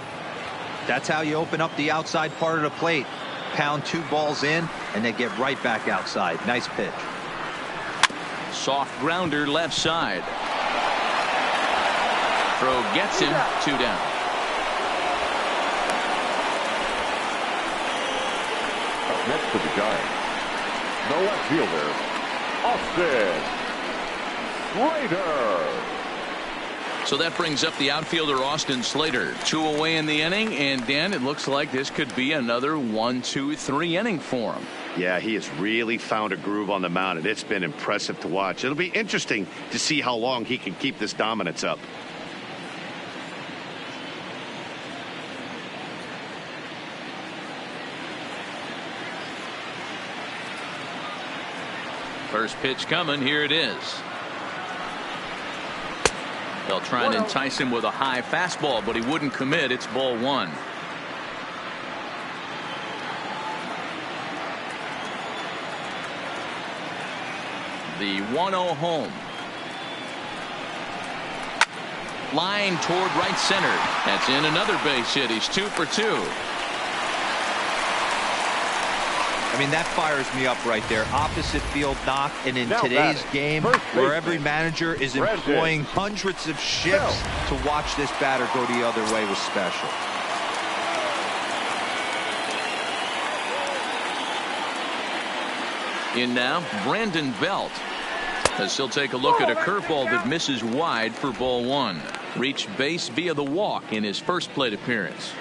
Speaker 5: That's how you open up the outside part of the plate. Pound 2 balls in, and they get right back outside. Nice pitch.
Speaker 1: Soft grounder left side. Throw gets him. 2 down.
Speaker 3: Next to the Giants, the left fielder, Austin Slater.
Speaker 1: So that brings up the outfielder Austin Slater. 2 away in the inning, and Dan, it looks like this could be another 1-2-3 inning for him.
Speaker 2: Yeah, he has really found a groove on the mound, and it's been impressive to watch. It'll be interesting to see how long he can keep this dominance up.
Speaker 1: First pitch coming. Here it is. They'll try and entice him with a high fastball, but he wouldn't commit. It's ball 1. The 1-0 home. Line toward right center. That's in another base hit. He's 2 for 2.
Speaker 5: I mean, that fires me up right there. Opposite field knock, and in today's game, where every manager is employing hundreds of shifts, to watch this batter go the other way was special.
Speaker 1: In now, Brandon Belt. As he'll take a look at a curveball that misses wide for ball one. Reached base via the walk in his first plate appearance.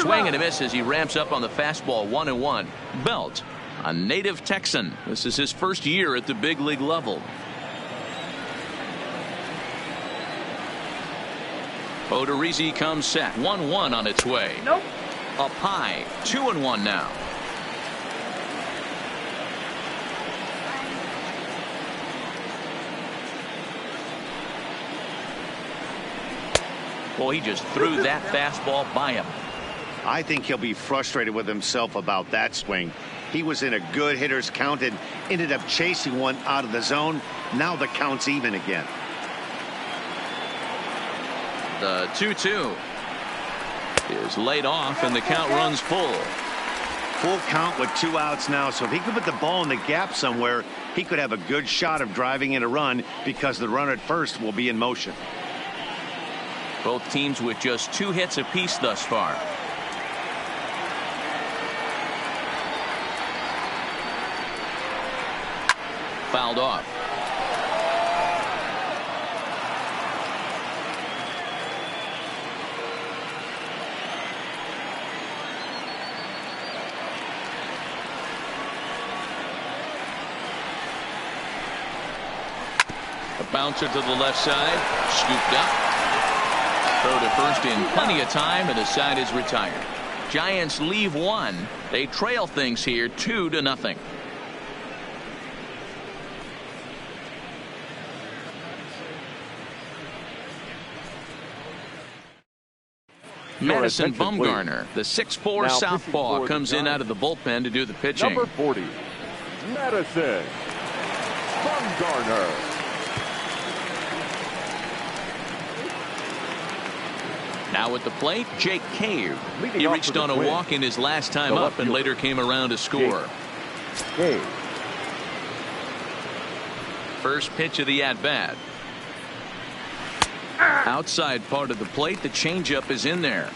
Speaker 1: Swing and a miss as he ramps up on the fastball. 1-1. Belt, a native Texan. This is his first year at the big league level. Odorizzi comes set. 1-1 on its way.
Speaker 6: Nope.
Speaker 1: Up high. 2-1 now. Well, he just threw that fastball by him.
Speaker 2: I think he'll be frustrated with himself about that swing. He was in a good hitter's count and ended up chasing one out of the zone. Now the count's even again.
Speaker 1: The 2-2 is laid off, and the count runs full.
Speaker 2: Full count with 2 outs now, so if he could put the ball in the gap somewhere, he could have a good shot of driving in a run because the runner at first will be in motion.
Speaker 1: Both teams with just 2 hits apiece thus far. Fouled off. A bouncer to the left side, scooped up. Throw to first in plenty of time, and the side is retired. Giants leave 1. They trail things here 2-0. Madison Bumgarner, the 6'4" southpaw, comes in out of the bullpen to do the pitching.
Speaker 3: Number 40, Madison Bumgarner.
Speaker 1: Now at the plate, Jake Cave. He reached on a walk in his last time up and later came around to score.
Speaker 3: Cave.
Speaker 1: First pitch of the at-bat. Outside part of the plate, the changeup is in there.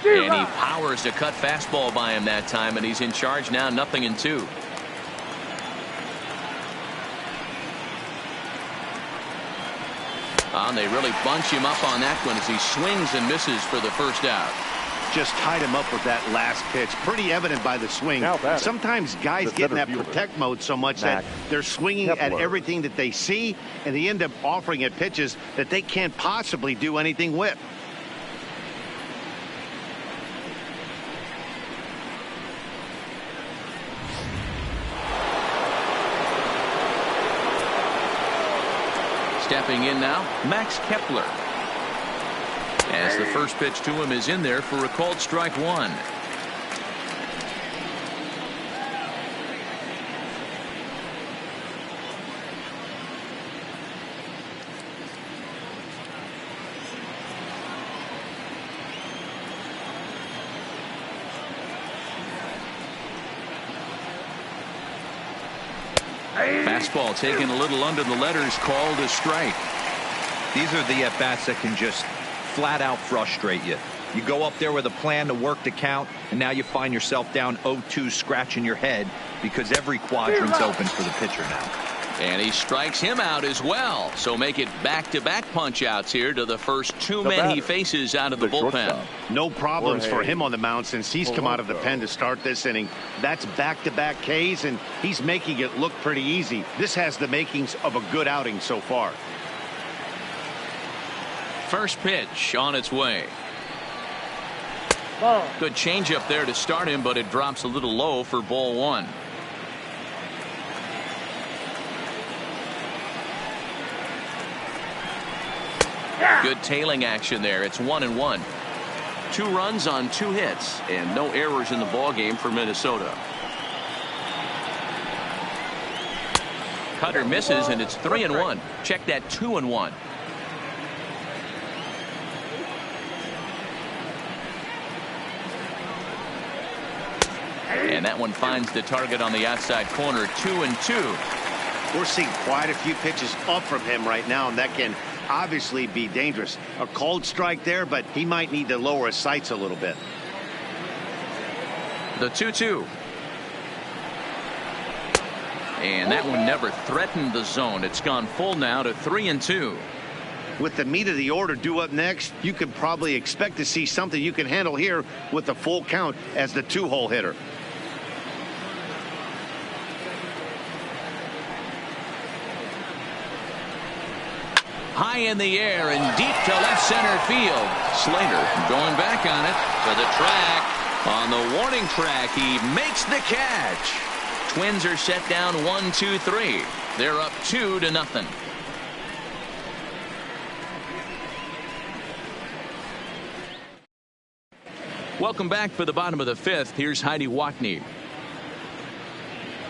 Speaker 1: And he powers to cut fastball by him that time, and he's in charge now, 0-2. And they really bunch him up on that one as he swings and misses for the first out.
Speaker 2: Just tied him up with that last pitch. Pretty evident by the swing. Sometimes guys get in that protect mode so much that they're swinging at everything that they see, and they end up offering at pitches that they can't possibly do anything with.
Speaker 1: Stepping in now, Max Kepler. As the first pitch to him is in there for a called strike 1. Fastball taken a little under the letters, called a strike.
Speaker 5: These are the at-bats that can just flat out frustrate you. You go up there with a plan to work the count, and now you find yourself down 0-2, scratching your head because every quadrant's open for the pitcher now.
Speaker 1: And he strikes him out as well. So make it back-to-back punch-outs here to the first 2 men he faces out of the bullpen.
Speaker 2: No problems for him on the mound since he's come out of the pen to start this inning. That's back-to-back Ks, and he's making it look pretty easy. This has the makings of a good outing so far.
Speaker 1: First pitch on its way. Good changeup there to start him, but it drops a little low for ball 1. Good tailing action there. It's 1-1. 2 runs on 2 hits and no errors in the ball game for Minnesota. Cutter misses, and it's 3-1. Check that 2-1. And that one finds the target on the outside corner. 2-2.
Speaker 2: We're seeing quite a few pitches up from him right now, and that can obviously be dangerous. A called strike there, but he might need to lower his sights a little bit.
Speaker 1: The 2-2. And that one never threatened the zone. It's gone full now to 3-2.
Speaker 2: With the meat of the order due up next, you can probably expect to see something you can handle here with the full count as the 2-hole hitter.
Speaker 1: High in the air and deep to left center field. Slater going back on it to the track. On the warning track, he makes the catch. Twins are set down 1-2-3. They're up 2-0. Welcome back for the bottom of the 5th. Here's Heidi Watney.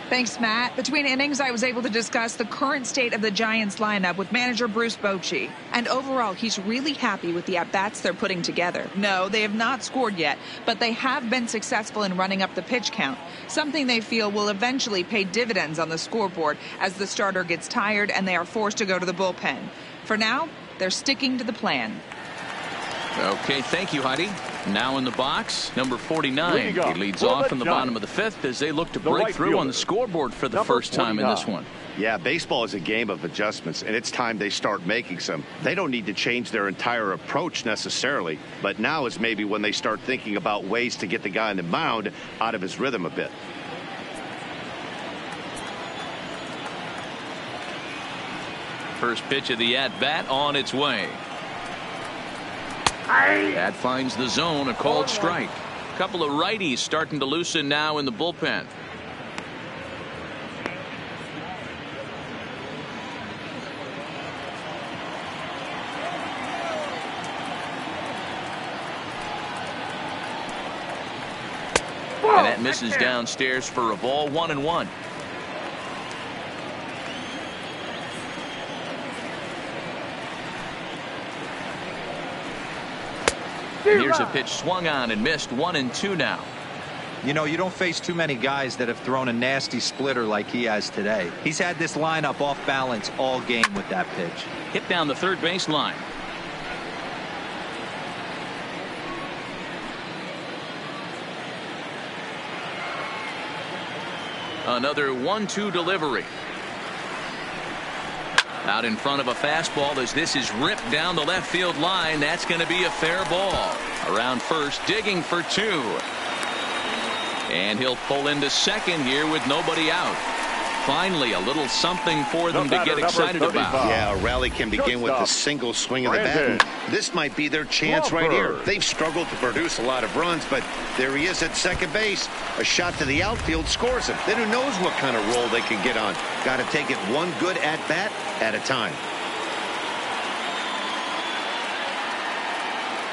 Speaker 8: Thanks, Matt. Between innings, I was able to discuss the current state of the Giants lineup with manager Bruce Bochy. And overall, he's really happy with the at-bats they're putting together. No, they have not scored yet, but they have been successful in running up the pitch count, something they feel will eventually pay dividends on the scoreboard as the starter gets tired and they are forced to go to the bullpen. For now, they're sticking to the plan.
Speaker 1: Okay, thank you, Heidi. Now in the box, number 49. He leads off in the bottom of the 5th as they look to break through on the scoreboard for the first time in this one.
Speaker 2: Yeah, baseball is a game of adjustments, and it's time they start making some. They don't need to change their entire approach necessarily, but now is maybe when they start thinking about ways to get the guy on the mound out of his rhythm a bit.
Speaker 1: First pitch of the at-bat on its way. That finds the zone, a called strike. A couple of righties starting to loosen now in the bullpen. And that misses downstairs for a ball. 1-1. Here's a pitch swung on and missed. 1-2 now.
Speaker 5: You know, you don't face too many guys that have thrown a nasty splitter like he has today. He's had this lineup off balance all game with that pitch.
Speaker 1: Hit down the third base line. Another 1-2 delivery. Out in front of a fastball as this is ripped down the left field line. That's going to be a fair ball. Around first, digging for 2. And he'll pull into second here with nobody out. Finally, a little something for them to get excited about.
Speaker 2: Yeah, a rally can begin with a single swing of the bat. This might be their chance right here. They've struggled to produce a lot of runs, but there he is at second base. A shot to the outfield scores him. Then who knows what kind of roll they can get on. Got to take it one good at-bat at a time.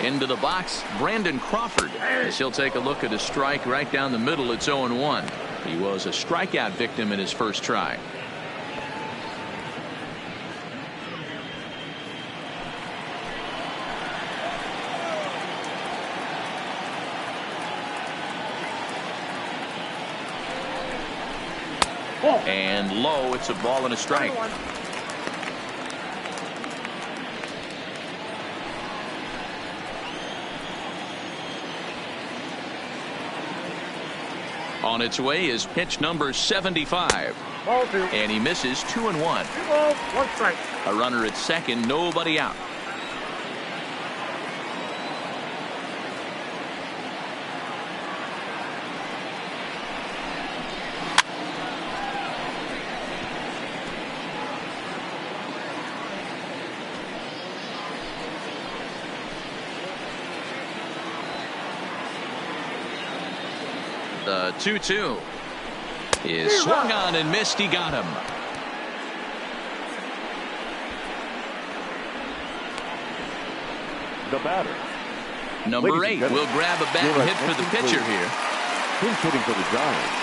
Speaker 1: Into the box, Brandon Crawford, as he'll take a look at a strike right down the middle. It's 0-1. He was a strikeout victim in his first try. And low, it's a ball and a strike. On its way is pitch number 75. And he misses. 2-1.
Speaker 6: 2 balls, 1 strike.
Speaker 1: A runner at second, nobody out. The 2-2 is swung on and missed. He got him.
Speaker 3: The batter,
Speaker 1: Number 8 will grab a bat and hit for the pitcher here.
Speaker 3: Who's hitting for the Giants?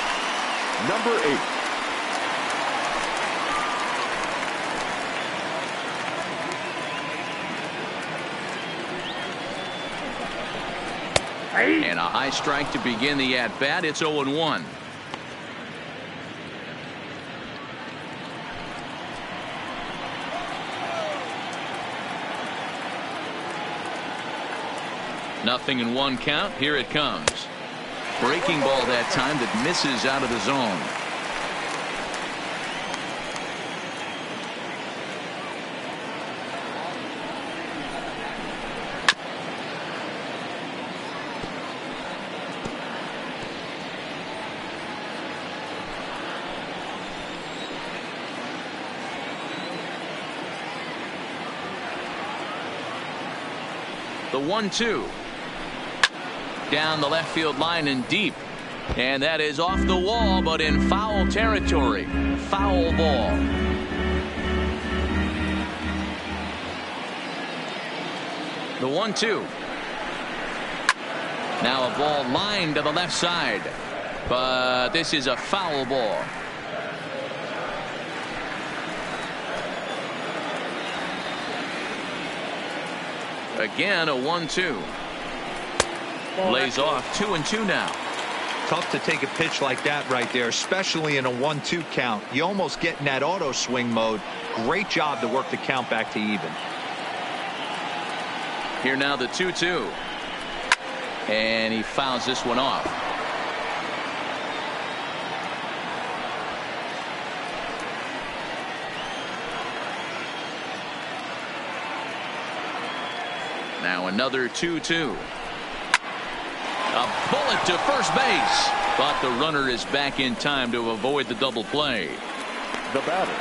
Speaker 3: Number 8.
Speaker 1: And a high strike to begin the at-bat. It's 0-1. Nothing in 1 count. Here it comes. Breaking ball that time that misses out of the zone. The 1-2. Down the left field line and deep. And that is off the wall, but in foul territory. Foul ball. The 1-2. Now a ball lined to the left side. But this is a foul ball. Again, a 1-2. Lays off 2-2 now.
Speaker 5: Tough to take a pitch like that right there, especially in a 1-2 count. You almost get in that auto swing mode. Great job to work the count back to even.
Speaker 1: Here now the 2-2. And he fouls this one off. Now another 2-2. A bullet to first base, but the runner is back in time to avoid the double play.
Speaker 3: The batter,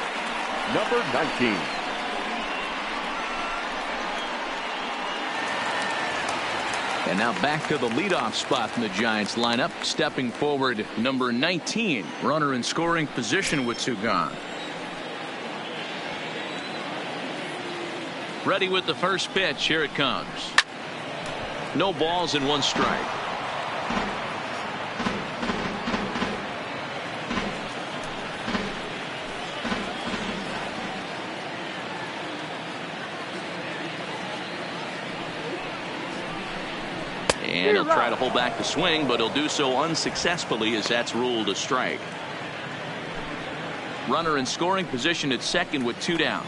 Speaker 3: number 19.
Speaker 1: And now back to the leadoff spot in the Giants lineup. Stepping forward, number 19. Runner in scoring position with 2 gone. Ready with the first pitch. Here it comes. No balls and 1 strike. And he'll try to hold back the swing, but he'll do so unsuccessfully as that's ruled a strike. Runner in scoring position at second with 2 down.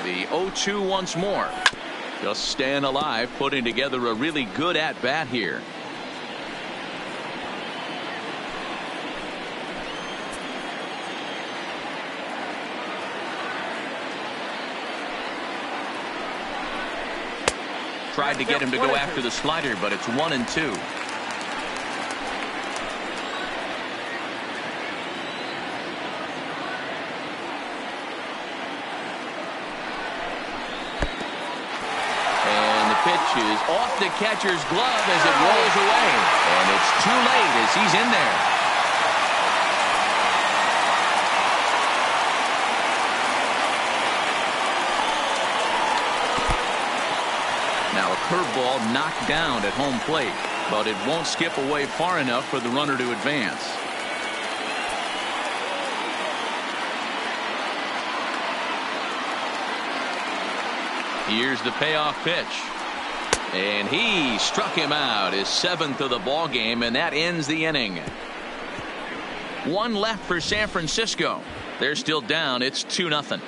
Speaker 1: The 0-2 once more. Just staying alive, putting together a really good at-bat here. Tried to get him to go after the slider, but it's 1-2. Is off the catcher's glove as it rolls away, and it's too late as he's in there. Now a curveball knocked down at home plate, but it won't skip away far enough for the runner to advance. Here's the payoff pitch. And he struck him out, his 7th of the ball game, and that ends the inning. 1 left for San Francisco. They're still down. It's 2-0.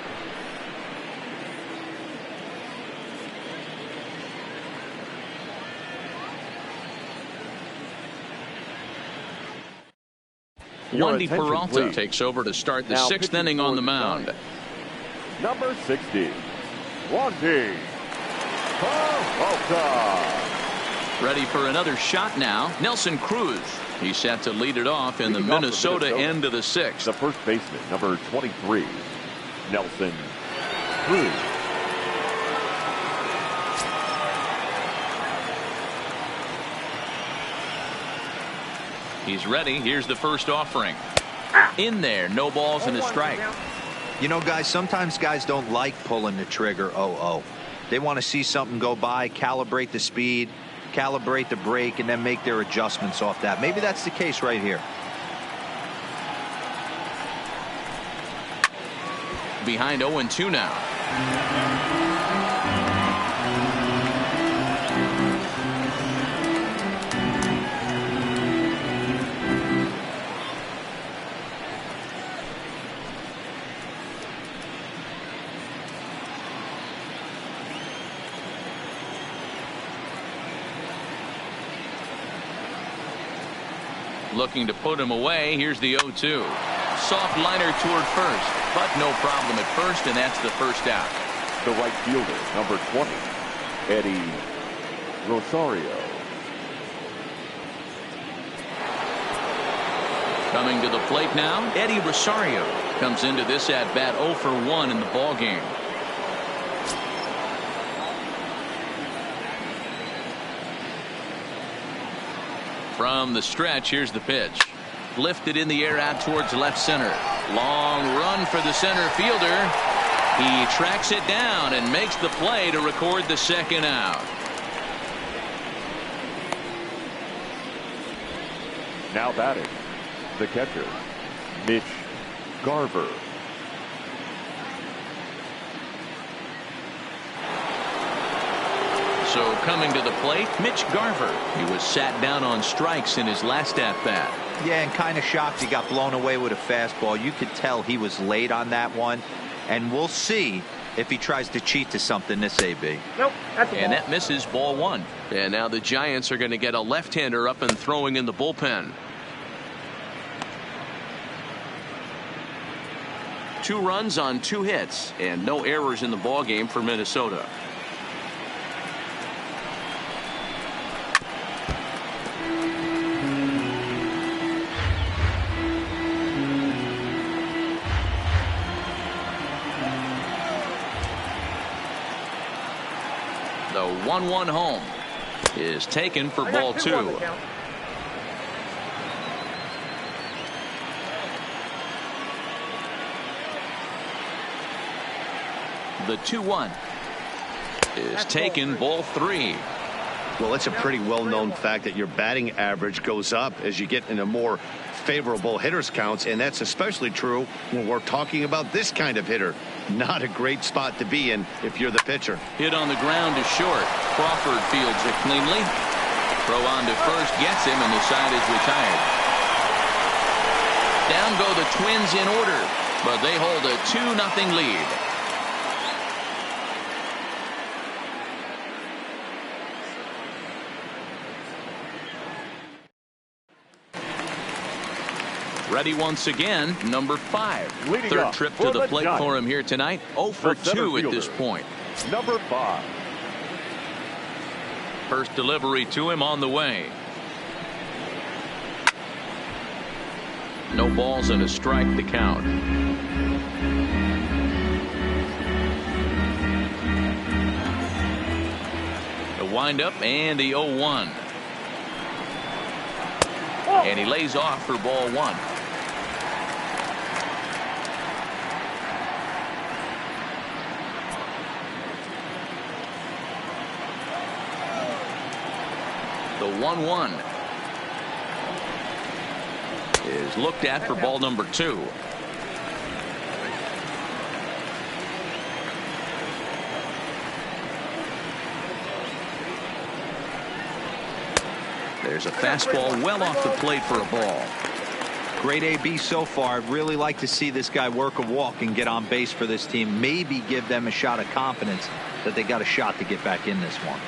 Speaker 1: Wandy Peralta
Speaker 3: please.
Speaker 1: takes over to start the
Speaker 3: Now
Speaker 1: 6th inning on the mound.
Speaker 3: Number 60, Wandy Peralta.
Speaker 1: Ready for another shot now. Nelson Cruz. He's set to lead it off in the Minnesota end of the 6th.
Speaker 3: The first baseman, number 23, Nelson Cruz.
Speaker 1: He's ready. Here's the first offering. In there, no balls and a strike.
Speaker 5: You know, guys, sometimes guys don't like pulling the trigger 0-0. They want to see something go by, calibrate the speed, calibrate the break, and then make their adjustments off that. Maybe that's the case right here.
Speaker 1: Behind 0-2 now. Looking to put him away. Here's the 0-2. Soft liner toward first, but no problem at first, and that's the first out.
Speaker 3: The right fielder, number 20, Eddie Rosario.
Speaker 1: Coming to the plate now, Eddie Rosario comes into this at bat 0 for 1 in the ball game. From the stretch, here's the pitch. Lifted in the air out towards left center. Long run for the center fielder. He tracks it down and makes the play to record the second out.
Speaker 3: Now batting, the catcher, Mitch Garver.
Speaker 1: So coming to the plate, Mitch Garver. He was sat down on strikes in his last at-bat.
Speaker 5: Yeah, and kind of shocked he got blown away with a fastball. You could tell he was late on that one. And we'll see if he tries to cheat to something this AB.
Speaker 6: Nope, that's a ball.
Speaker 1: And that misses, ball 1. And now the Giants are going to get a left-hander up and throwing in the bullpen. 2 runs on 2 hits and no errors in the ball game for Minnesota. The 1-1 home is taken for ball 2. The 2-1 is taken, ball 3.
Speaker 2: Well, it's a pretty well-known fact that your batting average goes up as you get into more favorable hitters counts, and that's especially true when we're talking about this kind of hitter. Not a great spot to be in if you're the pitcher.
Speaker 1: Hit on the ground is short. Crawford fields it cleanly. Throw on to first, gets him, and the side is retired. Down go the Twins in order, but they hold a 2-0 lead. Ready once again, number 5.
Speaker 3: Leading
Speaker 1: Third
Speaker 3: up
Speaker 1: trip
Speaker 3: for
Speaker 1: to the
Speaker 3: the
Speaker 1: plate
Speaker 3: Giants,
Speaker 1: for him here tonight. 0 for
Speaker 3: the center
Speaker 1: 2 at this
Speaker 3: fielder,
Speaker 1: point.
Speaker 3: number 5.
Speaker 1: First delivery to him on the way. No balls and a strike to count. The windup and the 0-1. And he lays off for ball 1. The 1-1 is looked at for ball number 2. There's a fastball well off the plate for a ball.
Speaker 5: Great AB so far. I'd really like to see this guy work a walk and get on base for this team. Maybe give them a shot of confidence that they got a shot to get back in this one.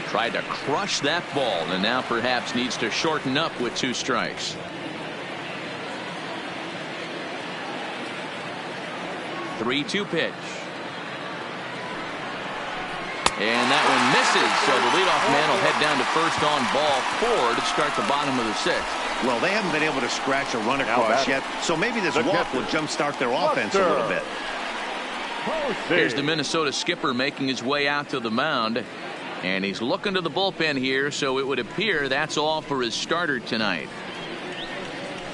Speaker 1: Tried to crush that ball and now perhaps needs to shorten up with 2 strikes. The 3-2 pitch. And that one misses, so the leadoff man will head down to first on ball 4 to start the bottom of the 6th.
Speaker 2: Well, they haven't been able to scratch a run across yet, so maybe this walk will jumpstart their offense a little bit.
Speaker 1: Here's the Minnesota skipper making his way out to the mound, and he's looking to the bullpen here, so it would appear that's all for his starter tonight.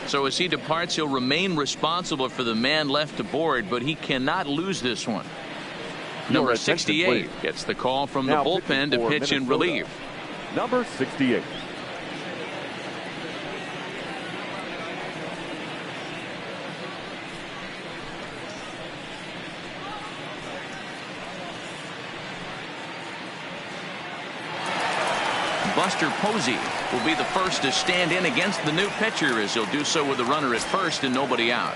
Speaker 1: So as he departs, he'll remain responsible for the man left to board, but he cannot lose this one. Number 68 gets the call from the bullpen to pitch in relief.
Speaker 3: Number 68.
Speaker 1: Buster Posey will be the first to stand in against the new pitcher, as he'll do so with a runner at first and nobody out.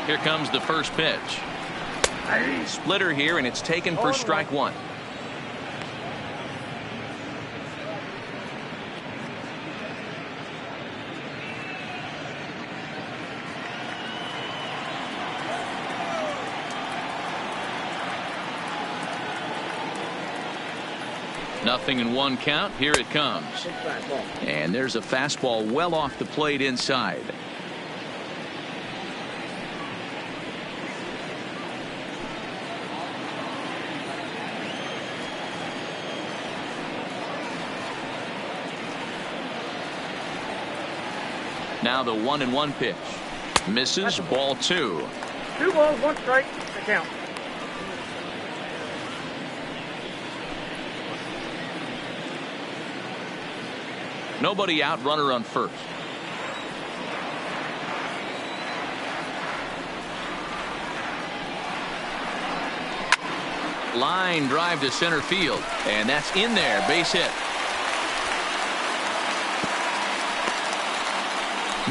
Speaker 1: Here comes the first pitch. Splitter here, and it's taken for strike 1. Nothing in 1 count. Here it comes. And there's a fastball well off the plate inside. Now the 1-1 pitch. Misses. Ball 2.
Speaker 6: 2 balls, 1 strike. The count.
Speaker 1: Nobody out, runner on first. Line drive to center field, and that's in there. Base hit.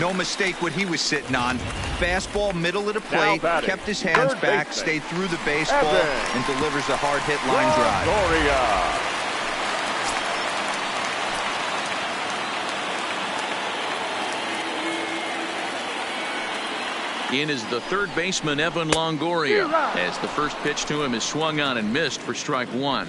Speaker 5: No mistake what he was sitting on. Fastball, middle of the plate, kept his hands back, stayed through the baseball, and delivers a hard hit line drive.
Speaker 1: In is the third baseman, Evan Longoria, as the first pitch to him is swung on and missed for strike 1.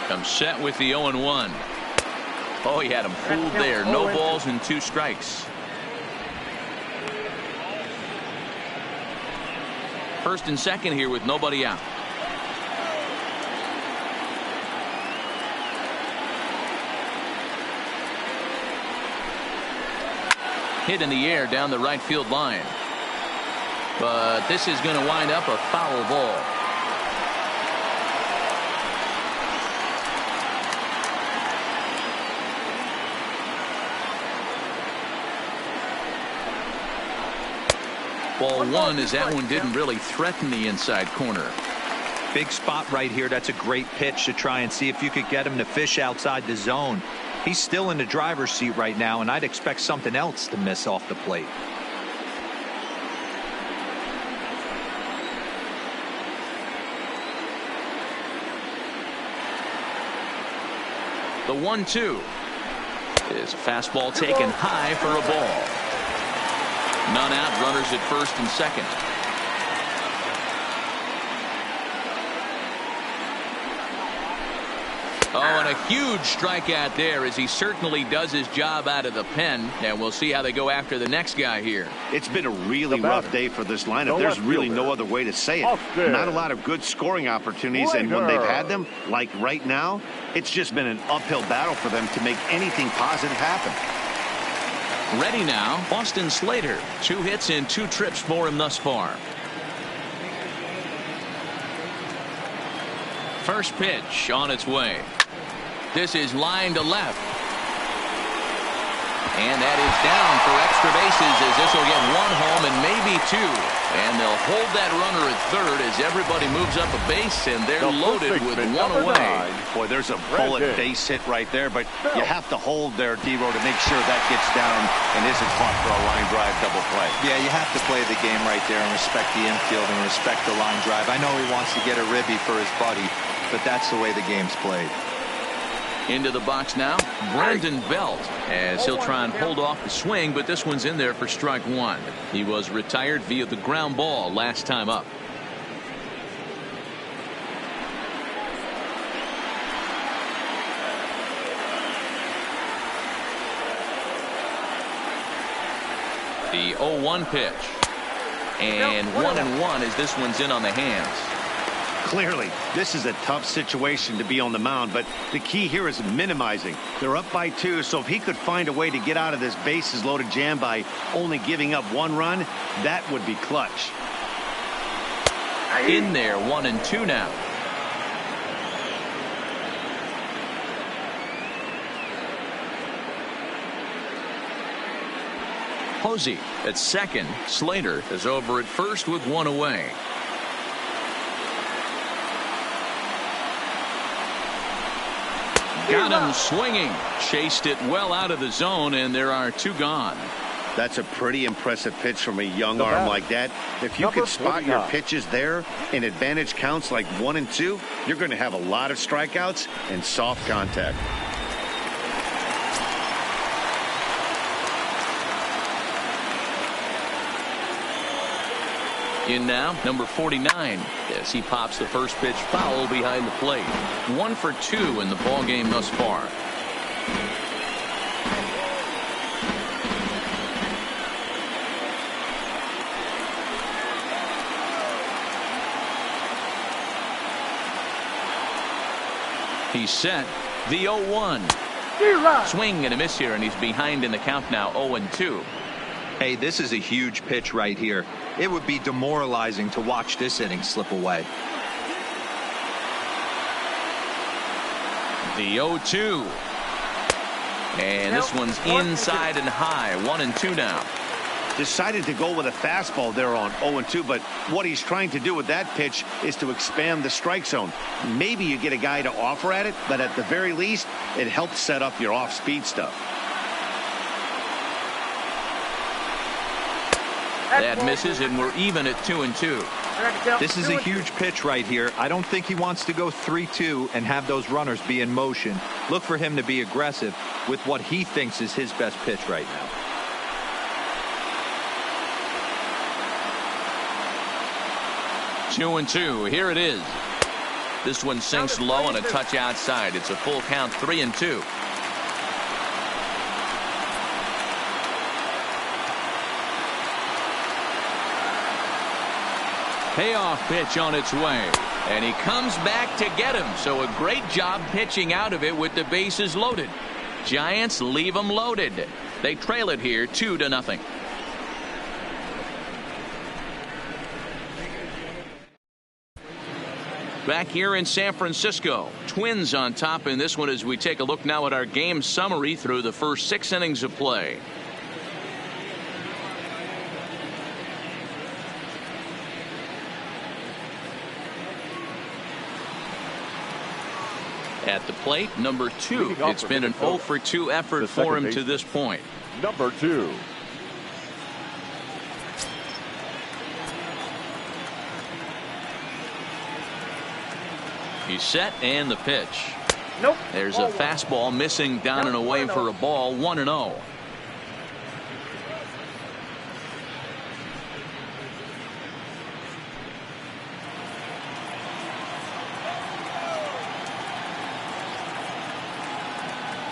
Speaker 1: Comes set with the 0-1. Oh, he had him fooled there. No balls and 2 strikes. First and second here with nobody out. Hit in the air down the right field line. But this is going to wind up a foul ball. Ball 1, as that one didn't really threaten the inside corner.
Speaker 5: Big spot right here. That's a great pitch to try and see if you could get him to fish outside the zone. He's still in the driver's seat right now, and I'd expect something else to miss off the plate.
Speaker 1: The 1-2 is a fastball taken high for a ball. None out, runners at first and second. Oh, and a huge strikeout there, as he certainly does his job out of the pen. And we'll see how they go after the next guy here.
Speaker 2: It's been a really rough day for this lineup. There's really no other way to say it. Not a lot of good scoring opportunities, and when they've had them, like right now, it's just been an uphill battle for them to make anything positive happen.
Speaker 1: Ready now, Austin Slater. 2 hits and 2 trips for him thus far. First pitch on its way. This is line to left. And that is down for extra bases, as this will get 1 home and maybe 2. And they'll hold that runner at third as everybody moves up a base, and they're loaded with 1 away.
Speaker 2: Boy, there's a bullet base hit right there, but you have to hold there, D-Row, to make sure that gets down and isn't caught for a line drive double play.
Speaker 5: Yeah, you have to play the game right there and respect the infield and respect the line drive. I know he wants to get a ribby for his buddy, but that's the way the game's played.
Speaker 1: Into the box now, Brandon Belt, as he'll try and hold off the swing, but this one's in there for strike one. He was retired via the ground ball last time up. The 0-1 pitch. And 1-1 as this one's in on the hands.
Speaker 2: Clearly, this is a tough situation to be on the mound, but the key here is minimizing. They're up by 2, so if he could find a way to get out of this bases loaded jam by only giving up 1 run, that would be clutch.
Speaker 1: In there, 1-2 now. Posey at second. Slater is over at first with 1 away. Got him swinging. Chased it well out of the zone, and there are 2 gone.
Speaker 2: That's a pretty impressive pitch from a young arm like that. If you could spot your pitches there and advantage counts like 1 and 2, you're going to have a lot of strikeouts and soft contact.
Speaker 1: In now, number 49, as he pops the first pitch foul behind the plate. 1 for 2 in the ball game thus far. He's set. The 0-1. Swing and a miss here, and he's behind in the count now, 0-2.
Speaker 5: Hey, this is a huge pitch right here. It would be demoralizing to watch this inning slip away.
Speaker 1: The 0-2. And this one's inside and high. 1-2 now.
Speaker 2: Decided to go with a fastball there on 0-2, but what he's trying to do with that pitch is to expand the strike zone. Maybe you get a guy to offer at it, but at the very least, it helps set up your off-speed stuff.
Speaker 1: That misses, and we're even at 2-2.
Speaker 5: This is a huge pitch right here. I don't think he wants to go 3-2 and have those runners be in motion. Look for him to be aggressive with what he thinks is his best pitch right now.
Speaker 1: Two and two. Here it is. This one sinks low and a touch outside. It's a full count, 3-2. Payoff pitch on its way, and he comes back to get him. So a great job pitching out of it with the bases loaded. Giants leave them loaded. They trail it here 2-0. Back here in San Francisco, Twins on top in this one as we take a look now at our game summary through the first 6 innings of play. At the plate, number 2. It's been an 0 for 2 effort for him to this point.
Speaker 3: Number 2.
Speaker 1: He's set, and the pitch.
Speaker 6: Nope.
Speaker 1: There's a fastball missing down and away for a ball. 1-0.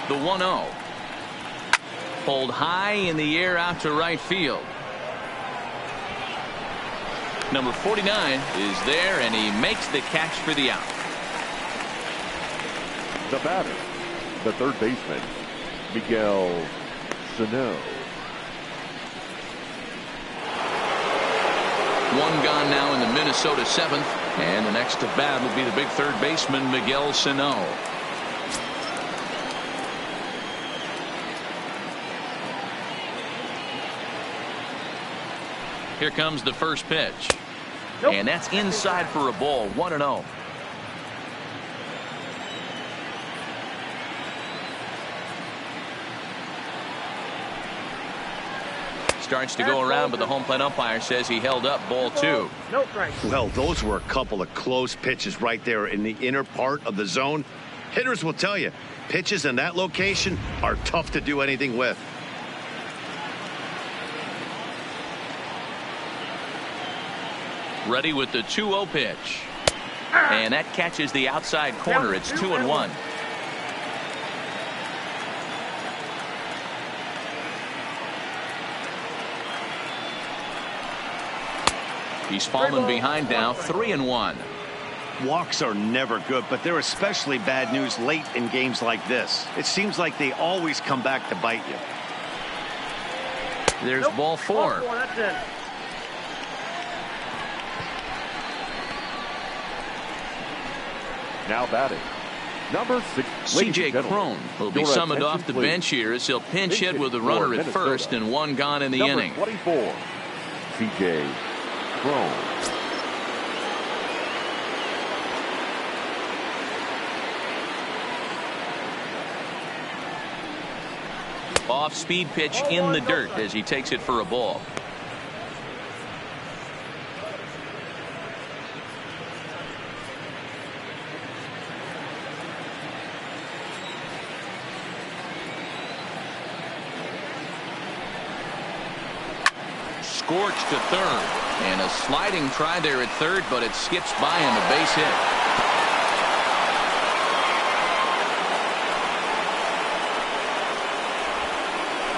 Speaker 1: The 1-0. Pulled high in the air out to right field. Number 49 is there, and he makes the catch for the out.
Speaker 3: The batter, the third baseman, Miguel Sano.
Speaker 1: One gone now in the Minnesota 7th, and the next to bat will be the big third baseman, Miguel Sano. Here comes the first pitch. Nope. And that's inside for a ball. 1-0. starts to go around, but the home plate umpire says he held up ball 2.
Speaker 6: No strike.
Speaker 2: Well, those were a couple of close pitches right there in the inner part of the zone. Hitters will tell you, pitches in that location are tough to do anything with.
Speaker 1: Ready with the 2-0 pitch. And that catches the outside corner. It's 2-1. He's fallen behind now, 3-1.
Speaker 2: Walks are never good, but they're especially bad news late in games like this. It seems like they always come back to bite you.
Speaker 1: There's ball 4.
Speaker 6: That's it.
Speaker 3: Now batting, number 6.
Speaker 1: C.J. Cron will be summoned off the bench here as he'll pinch hit with a runner at first and 1 gone in the inning.
Speaker 3: 24, C.J. Cron.
Speaker 1: Off-speed pitch in the dirt as he takes it for a ball. Scorched to third, and a sliding try there at third, but it skips by him, a base hit.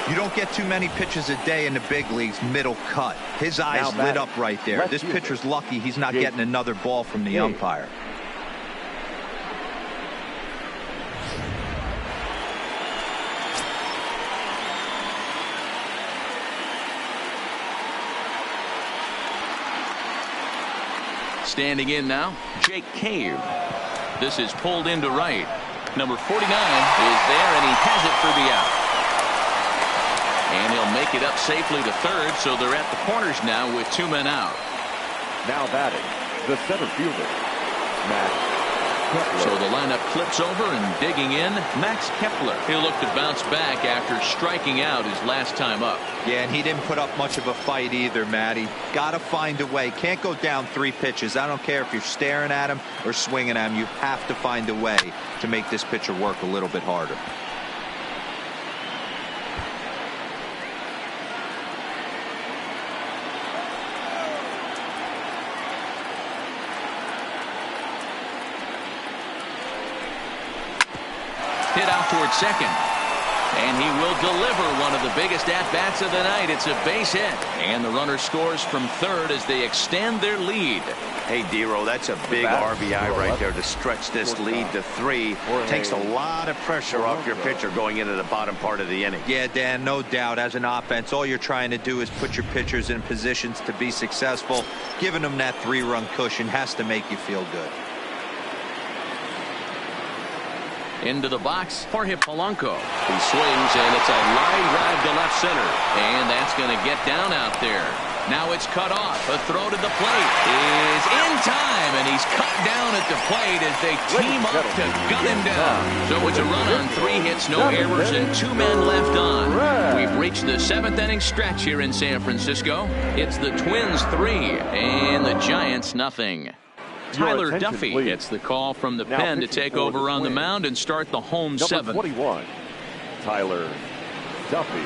Speaker 5: You don't get too many pitches a day in the big leagues middle cut. His eyes lit up right there. This pitcher's lucky he's not getting another ball from the umpire.
Speaker 1: Standing in now, Jake Cave. This is pulled into right. Number 49 is there, and he has it for the out. And he'll make it up safely to third, so they're at the corners now with 2 men out.
Speaker 3: Now batting, the center fielder, Max.
Speaker 1: So the lineup flips over, and digging in, Max Kepler. He'll look to bounce back after striking out his last time up.
Speaker 5: Yeah, and he didn't put up much of a fight either, Matty. Got to find a way. Can't go down 3 pitches. I don't care if you're staring at him or swinging at him. You have to find a way to make this pitcher work a little bit harder.
Speaker 1: Hit out towards second. And he will deliver one of the biggest at-bats of the night. It's a base hit. And the runner scores from third as they extend their lead.
Speaker 2: Hey, Dero, that's a big RBI right there to stretch this lead to 3. Takes a lot of pressure off your pitcher going into the bottom part of the inning.
Speaker 5: Yeah, Dan, no doubt. As an offense, all you're trying to do is put your pitchers in positions to be successful. Giving them that 3-run cushion has to make you feel good.
Speaker 1: Into the box, Jorge Polanco. He swings, and it's a line drive to left center. And that's going to get down out there. Now it's cut off. A throw to the plate is in time, and he's cut down at the plate as they team up to gun him down. So it's a run on 3 hits, no errors, and 2 men left on. We've reached the 7th inning stretch here in San Francisco. It's the Twins 3 and the Giants nothing. Tyler Duffy gets the call from the pen to take over on the mound and start the home 7th.
Speaker 3: Number 21, Tyler Duffy.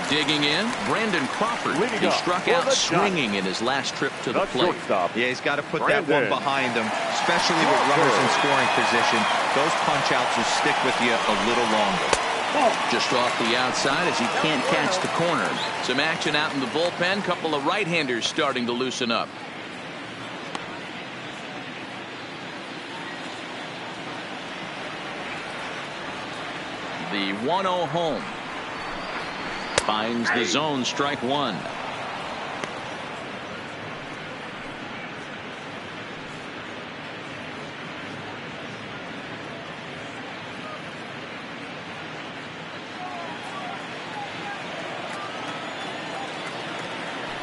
Speaker 1: Digging in, Brandon Crawford. He struck out swinging in his last trip to the plate.
Speaker 5: Yeah, he's got to put that one behind him, especially with runners in scoring position. Those punch-outs will stick with you a little longer.
Speaker 1: Just off the outside as he can't catch the corner. Some action out in the bullpen. Couple of right-handers starting to loosen up. The 1-0 home. Finds the zone, strike 1.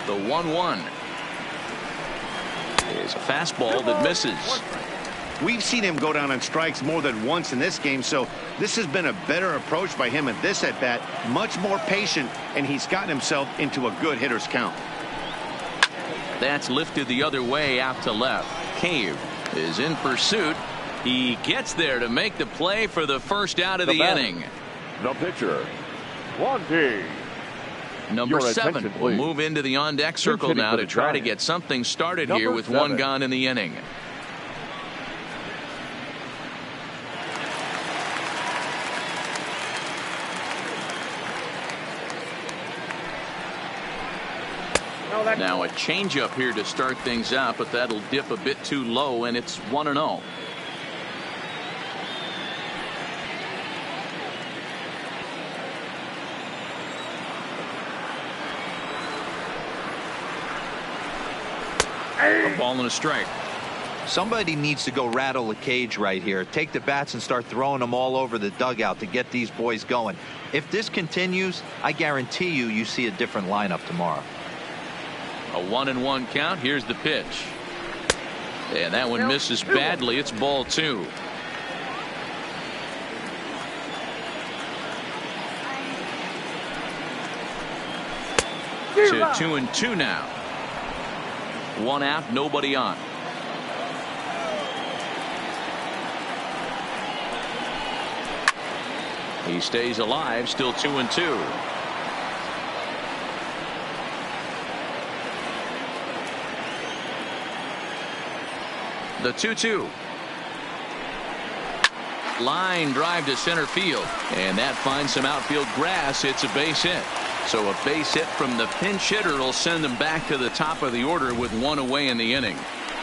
Speaker 1: The 1-1 is a fastball that misses.
Speaker 2: We've seen him go down on strikes more than once in this game, so this has been a better approach by him at this at-bat, much more patient, and he's gotten himself into a good hitter's count.
Speaker 1: That's lifted the other way out to left. Cave is in pursuit. He gets there to make the play for the first out of the inning.
Speaker 3: The pitcher, Wandy.
Speaker 1: Number 7 will move into the on-deck circle now to try to get something started here with 1 gone in the inning. Now a changeup here to start things out, but that'll dip a bit too low, and it's 1-0. A ball and a strike.
Speaker 5: Somebody needs to go rattle the cage right here. Take the bats and start throwing them all over the dugout to get these boys going. If this continues, I guarantee you see a different lineup tomorrow.
Speaker 1: A 1-1 count. Here's the pitch. And that one misses badly. It's ball 2. To 2-2 now. 1 out, nobody on. He stays alive, still 2-2. The 2-2. Line drive to center field, and that finds some outfield grass. It's a base hit. So a base hit from the pinch hitter will send them back to the top of the order with 1 away in the inning.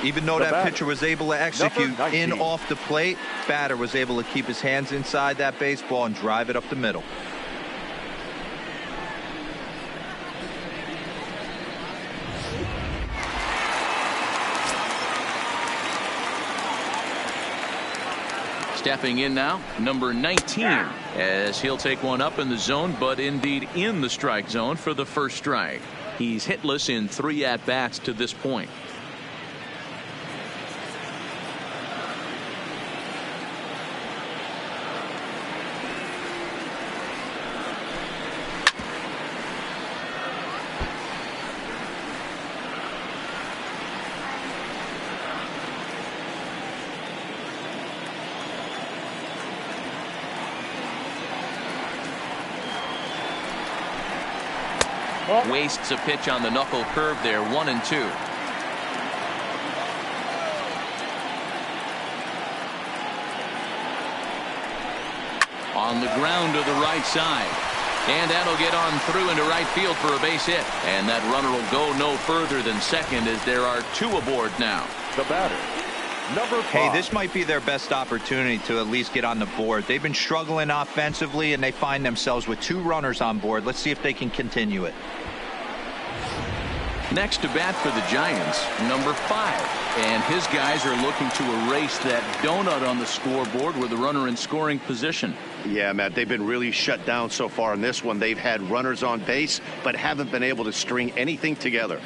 Speaker 5: Even though that pitcher was able to execute in off the plate, batter was able to keep his hands inside that baseball and drive it up the middle.
Speaker 1: Stepping in now, number 19, as he'll take one up in the zone, but indeed in the strike zone for the first strike. He's hitless in 3 at-bats to this point. Wastes a pitch on the knuckle curve there. 1-2. On the ground to the right side, and that'll get on through into right field for a base hit, and that runner will go no further than second as there are 2 aboard now.
Speaker 3: The batter, number 5.
Speaker 5: Hey, this might be their best opportunity to at least get on the board. They've been struggling offensively, and they find themselves with 2 runners on board. Let's see if they can continue it.
Speaker 1: Next to bat for the Giants, number 5, and his guys are looking to erase that donut on the scoreboard with the runner in scoring position.
Speaker 2: Yeah, Matt, they've been really shut down so far in this one. They've had runners on base, but haven't been able to string anything together.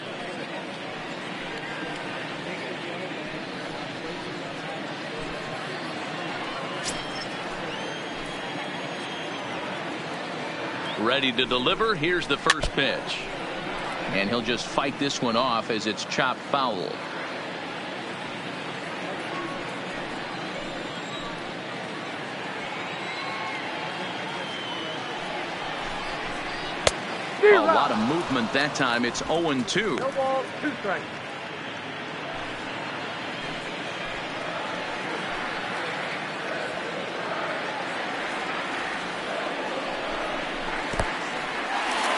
Speaker 1: Ready to deliver. Here's the first pitch. And he'll just fight this one off as it's chopped foul. A lot of movement that time. It's 0-2.
Speaker 6: No ball, 2 strikes.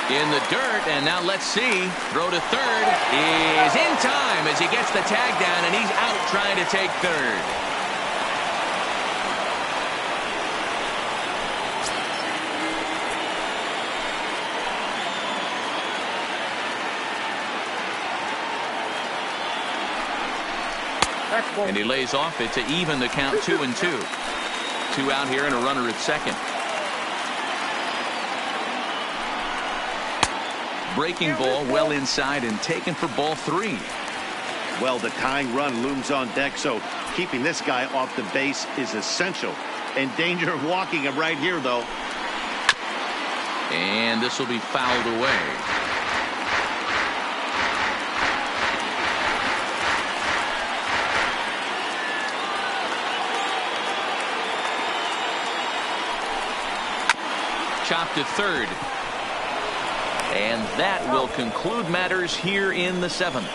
Speaker 1: In the dirt, and now let's see. Throw to third is in time as he gets the tag down, and he's out trying to take third. And he lays off it to even the count 2-2. 2 out here and a runner at second. Breaking ball well inside and taken for ball 3.
Speaker 2: Well, the tying run looms on deck, so Keeping this guy off the base is essential. In danger of walking him right here, though.
Speaker 1: And this will be fouled away. Chopped to third. And that will conclude matters here in the 7th.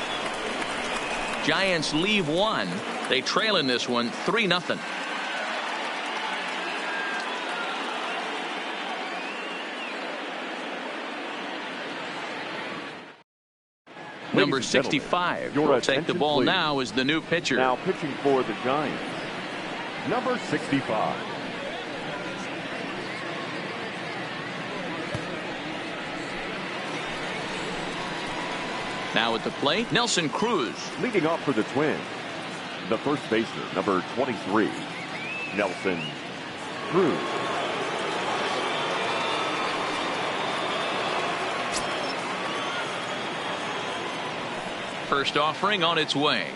Speaker 1: Giants leave one. They trail in this one 3-0. Number 65 will take the ball now as the new pitcher.
Speaker 3: Now pitching for the Giants, number 65.
Speaker 1: Now at the plate, Nelson Cruz.
Speaker 3: Leading off for the Twins, the first baseman, number 23, Nelson Cruz.
Speaker 1: First offering on its way.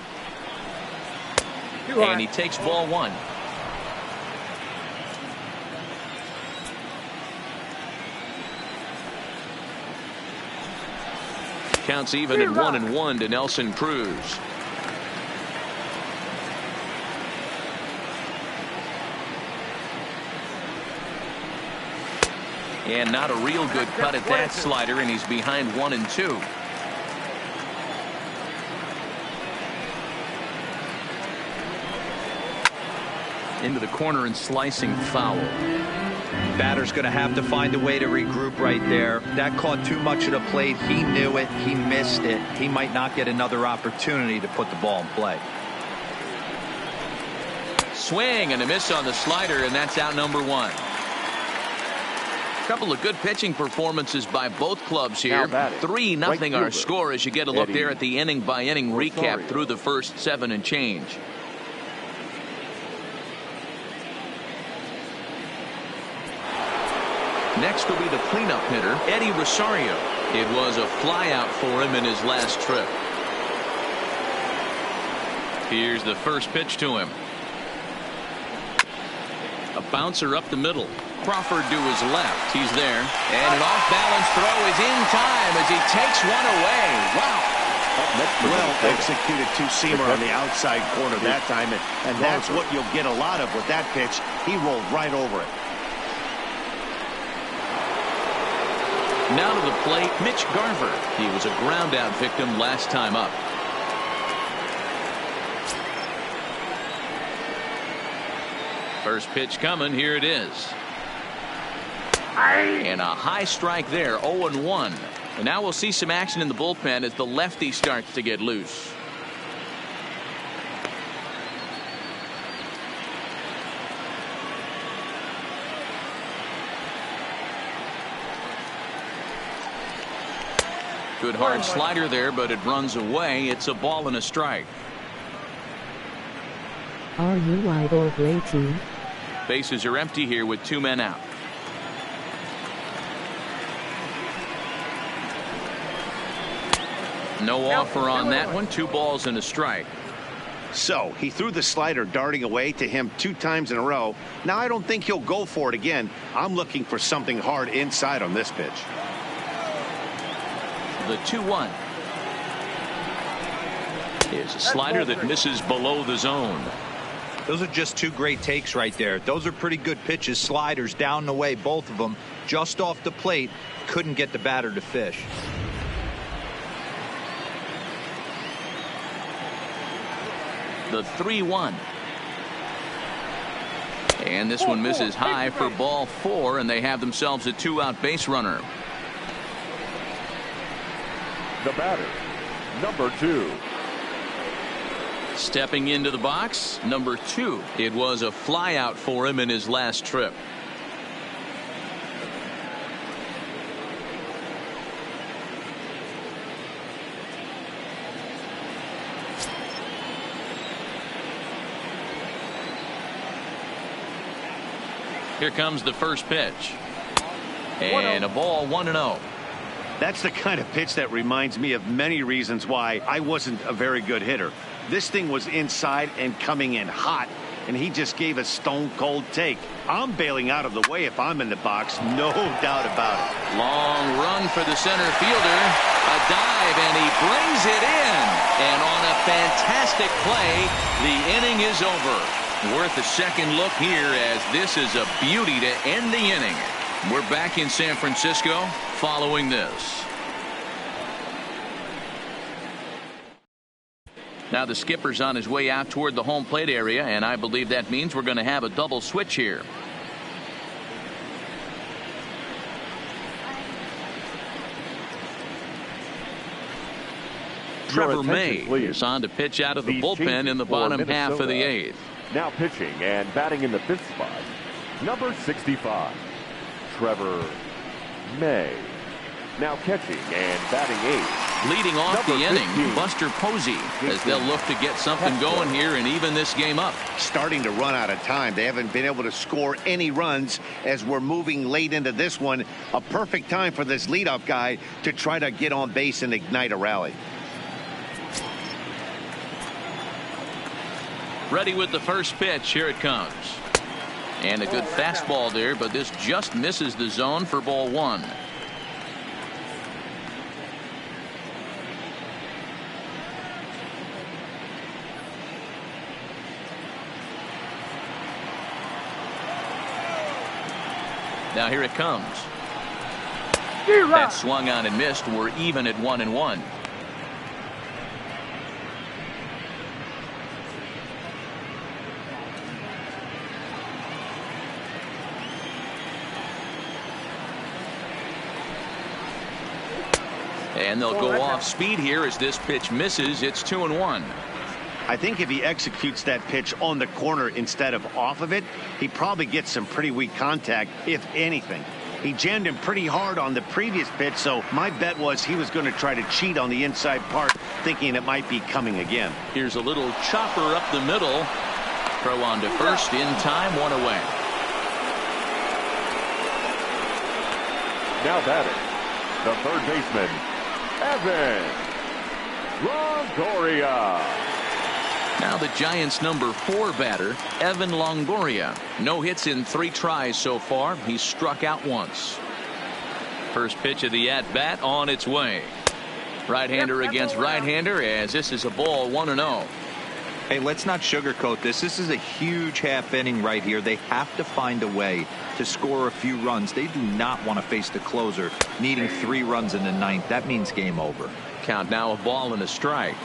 Speaker 1: And he takes ball one. Counts even at 1-1 to Nelson Cruz. And not a real good cut at that slider, and he's behind 1-2. Into the corner and slicing foul.
Speaker 5: Batter's going to have to find a way to regroup right there. That caught too much of the plate. He knew it. He missed it. He might not get another opportunity to put the ball in play.
Speaker 1: Swing and a miss on the slider, and that's out number one. A couple of good pitching performances by both clubs here. 3-0 our score as you get a look there at the inning by inning recap through the first 7 and change. Next will be the cleanup hitter, Eddie Rosario. It was a flyout for him in his last trip. Here's the first pitch to him. A bouncer up the middle. Crawford to his left. He's there. And an off-balance throw is in time as he takes one away. Wow.
Speaker 2: Well executed two-seamer on the outside corner that time. And that's what you'll get a lot of with that pitch. He rolled right over it.
Speaker 1: Now to the plate, Mitch Garver. He was a ground-out victim last time up. First pitch coming. Here it is. And a high strike there, 0-1. And now we'll see some action in the bullpen as the lefty starts to get loose. Good hard slider there, but it runs away. It's a ball and a strike.
Speaker 4: Are you white or gray team?
Speaker 1: Bases are empty here with 2 men out. No offer on that one. 2 balls and a strike.
Speaker 2: So he threw the slider darting away to him 2 times in a row. Now I don't think he'll go for it again. I'm looking for something hard inside on this pitch.
Speaker 1: The 2-1 is a slider that misses below the zone.
Speaker 5: Those are just 2 great takes right there. Those are pretty good pitches. Sliders down the way, both of them just off the plate. Couldn't get the batter to fish.
Speaker 1: The 3-1. And this one misses high for ball 4, and they have themselves a 2-out base runner.
Speaker 3: The batter, number 2.
Speaker 1: Stepping into the box, number 2. It was a flyout for him in his last trip. Here comes the first pitch. And a ball, 1-0.
Speaker 2: That's the kind of pitch that reminds me of many reasons why I wasn't a very good hitter. This thing was inside and coming in hot, and he just gave a stone-cold take. I'm bailing out of the way if I'm in the box, no doubt about it.
Speaker 1: Long run for the center fielder. A dive, and he brings it in. And on a fantastic play, the inning is over. Worth a second look here, as this is a beauty to end the inning. We're back in San Francisco following this. Now the skipper's on his way out toward the home plate area, and I believe that means we're going to have a double switch here. Trevor May is on to pitch out of the bullpen in the bottom half of the 8th.
Speaker 3: Now pitching and batting in the 5th spot, number 65, Trevor May. Now catching and batting 8th.
Speaker 1: Leading off
Speaker 3: number
Speaker 1: the
Speaker 3: 15,
Speaker 1: inning, Buster Posey, as they'll look to get something going here and even this game up.
Speaker 2: Starting to run out of time. They haven't been able to score any runs as we're moving late into this one. A perfect time for this leadoff guy to try to get on base and ignite a rally.
Speaker 1: Ready with the first pitch. Here it comes. And a good fastball there, but this just misses the zone for ball 1. Now here it comes. That swung on and missed. We're even at 1-1. And they'll go off speed here as this pitch misses. It's 2-1.
Speaker 2: I think if he executes that pitch on the corner instead of off of it, he probably gets some pretty weak contact, if anything. He jammed him pretty hard on the previous pitch, so my bet was he was going to try to cheat on the inside part, thinking it might be coming again.
Speaker 1: Here's a little chopper up the middle. Throw on to first in time, 1 away.
Speaker 3: Now batting, the third baseman, Evan Longoria.
Speaker 1: Now the Giants' number 4 batter, Evan Longoria. No hits in 3 tries so far. He's struck out once. First pitch of the at-bat on its way. Right-hander against right-hander, as this is a ball 1-0.
Speaker 5: Hey, let's not sugarcoat this. This is a huge half inning right here. They have to find a way to score a few runs. They do not want to face the closer needing 3 runs in the 9th. That means game over.
Speaker 1: Count now a ball and a strike.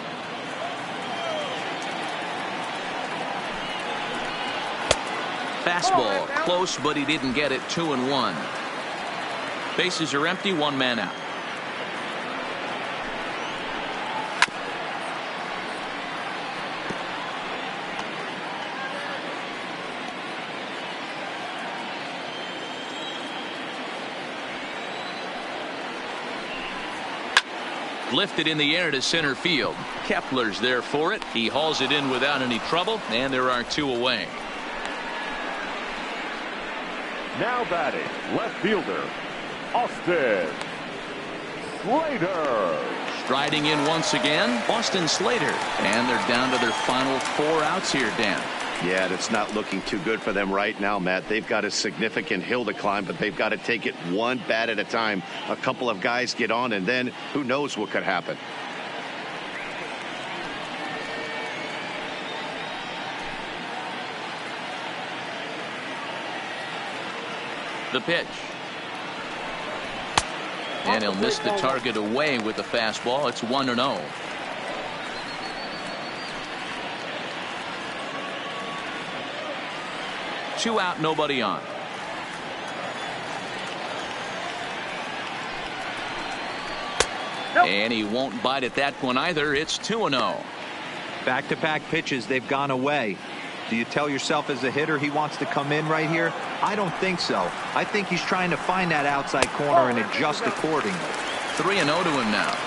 Speaker 1: Fastball close, but he didn't get it. 2-1. Bases are empty, 1 man out. Lifted in the air to center field. Kepler's there for it. He hauls it in without any trouble, and there are 2 away.
Speaker 3: Now batting, left fielder, Austin Slater.
Speaker 1: Striding in once again, Austin Slater. And they're down to their final 4 outs here, Dan.
Speaker 2: Yeah, that's not looking too good for them right now, Matt. They've got a significant hill to climb, but they've got to take it one bat at a time. A couple of guys get on, and then who knows what could happen.
Speaker 1: The pitch. And he'll miss the target away with the fastball. It's 1-0. Two out, nobody on. And he won't bite at that one either. It's 2-0.
Speaker 5: Back-to-back pitches, they've gone away. Do you tell yourself as a hitter he wants to come in right here? I don't think so. I think he's trying to find that outside corner and adjust accordingly.
Speaker 1: 3-0 to him now.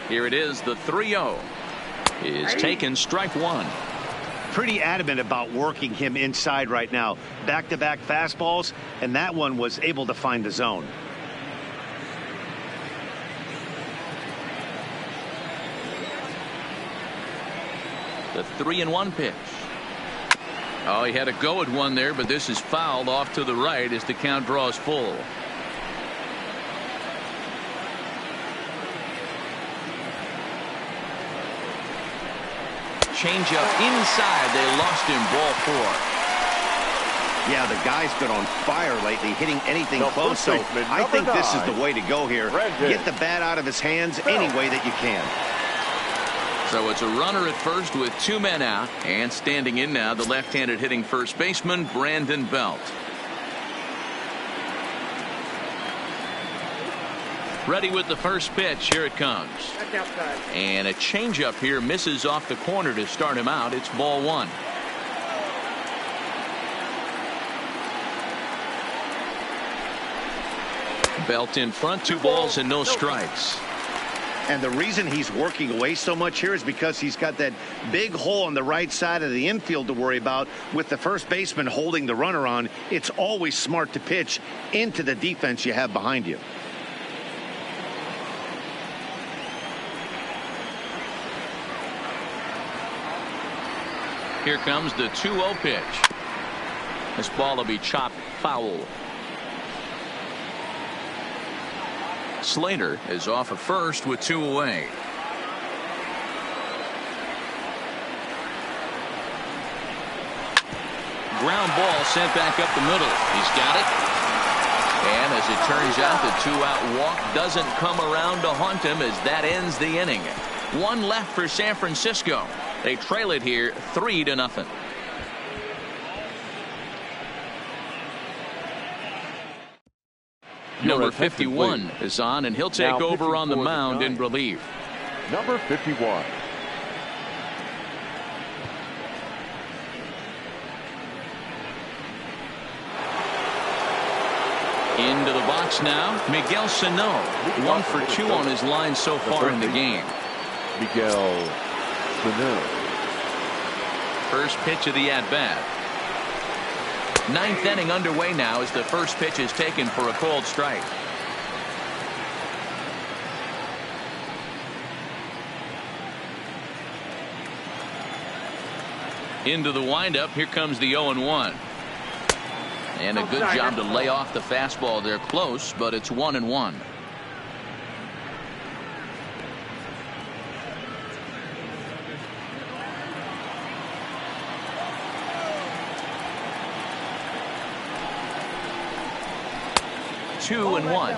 Speaker 1: Here it is, the 3-0 is taken, strike 1.
Speaker 2: pretty adamant about working him inside right now. Back-to-back fastballs, and that one was able to find the zone.
Speaker 1: The 3-1 pitch. Oh, he had a go at one there, but this is fouled off to the right as the count draws full. Changeup inside. They lost him. Ball 4.
Speaker 2: Yeah, the guy's been on fire lately, hitting anything close. So I think this is the way to go here. Get the bat out of his hands any way that you can.
Speaker 1: So it's a runner at first with 2 men out, and standing in now the left-handed hitting first baseman Brandon Belt. Ready with the first pitch. Here it comes. And a changeup here misses off the corner to start him out. It's ball 1. Belt in front, 2 balls and no strikes.
Speaker 2: And the reason he's working away so much here is because he's got that big hole on the right side of the infield to worry about. With the first baseman holding the runner on, it's always smart to pitch into the defense you have behind you.
Speaker 1: Here comes the 2-0 pitch. This ball will be chopped foul. Slater is off of first with 2 away. Ground ball sent back up the middle. He's got it. And as it turns out, the 2-out walk doesn't come around to haunt him as that ends the inning. 1 left for San Francisco. They trail it here 3-0. Number 51 is on, and he'll take over on the mound in relief.
Speaker 3: Number 51.
Speaker 1: Into the box now, Miguel Sano. 1 for 2 on his line so far in the game.
Speaker 3: Miguel Sano.
Speaker 1: First pitch of the at-bat. 9th inning underway now as the first pitch is taken for a called strike. Into the windup. Here comes the 0-1. And a good job to lay off the fastball there close, but it's 1-1. Two and 1.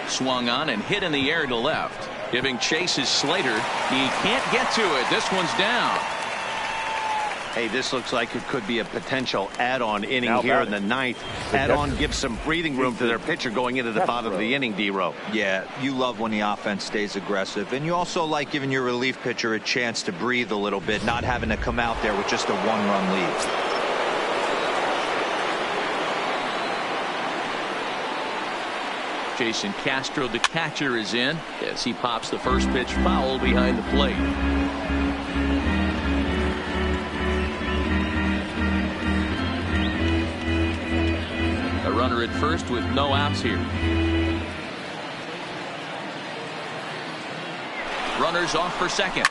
Speaker 1: Swung on and hit in the air to left. Giving chase is Slater. He can't get to it. This one's down.
Speaker 2: Hey, this looks like it could be a potential add-on inning here in the 9th. Add-on gives some breathing room to their pitcher going into the bottom of the inning, D-Row.
Speaker 5: Yeah, you love when the offense stays aggressive, and you also like giving your relief pitcher a chance to breathe a little bit, not having to come out there with just a 1-run lead.
Speaker 1: Jason Castro, the catcher, is in as he pops the first pitch foul behind the plate. A runner at first with no outs here. Runners off for second.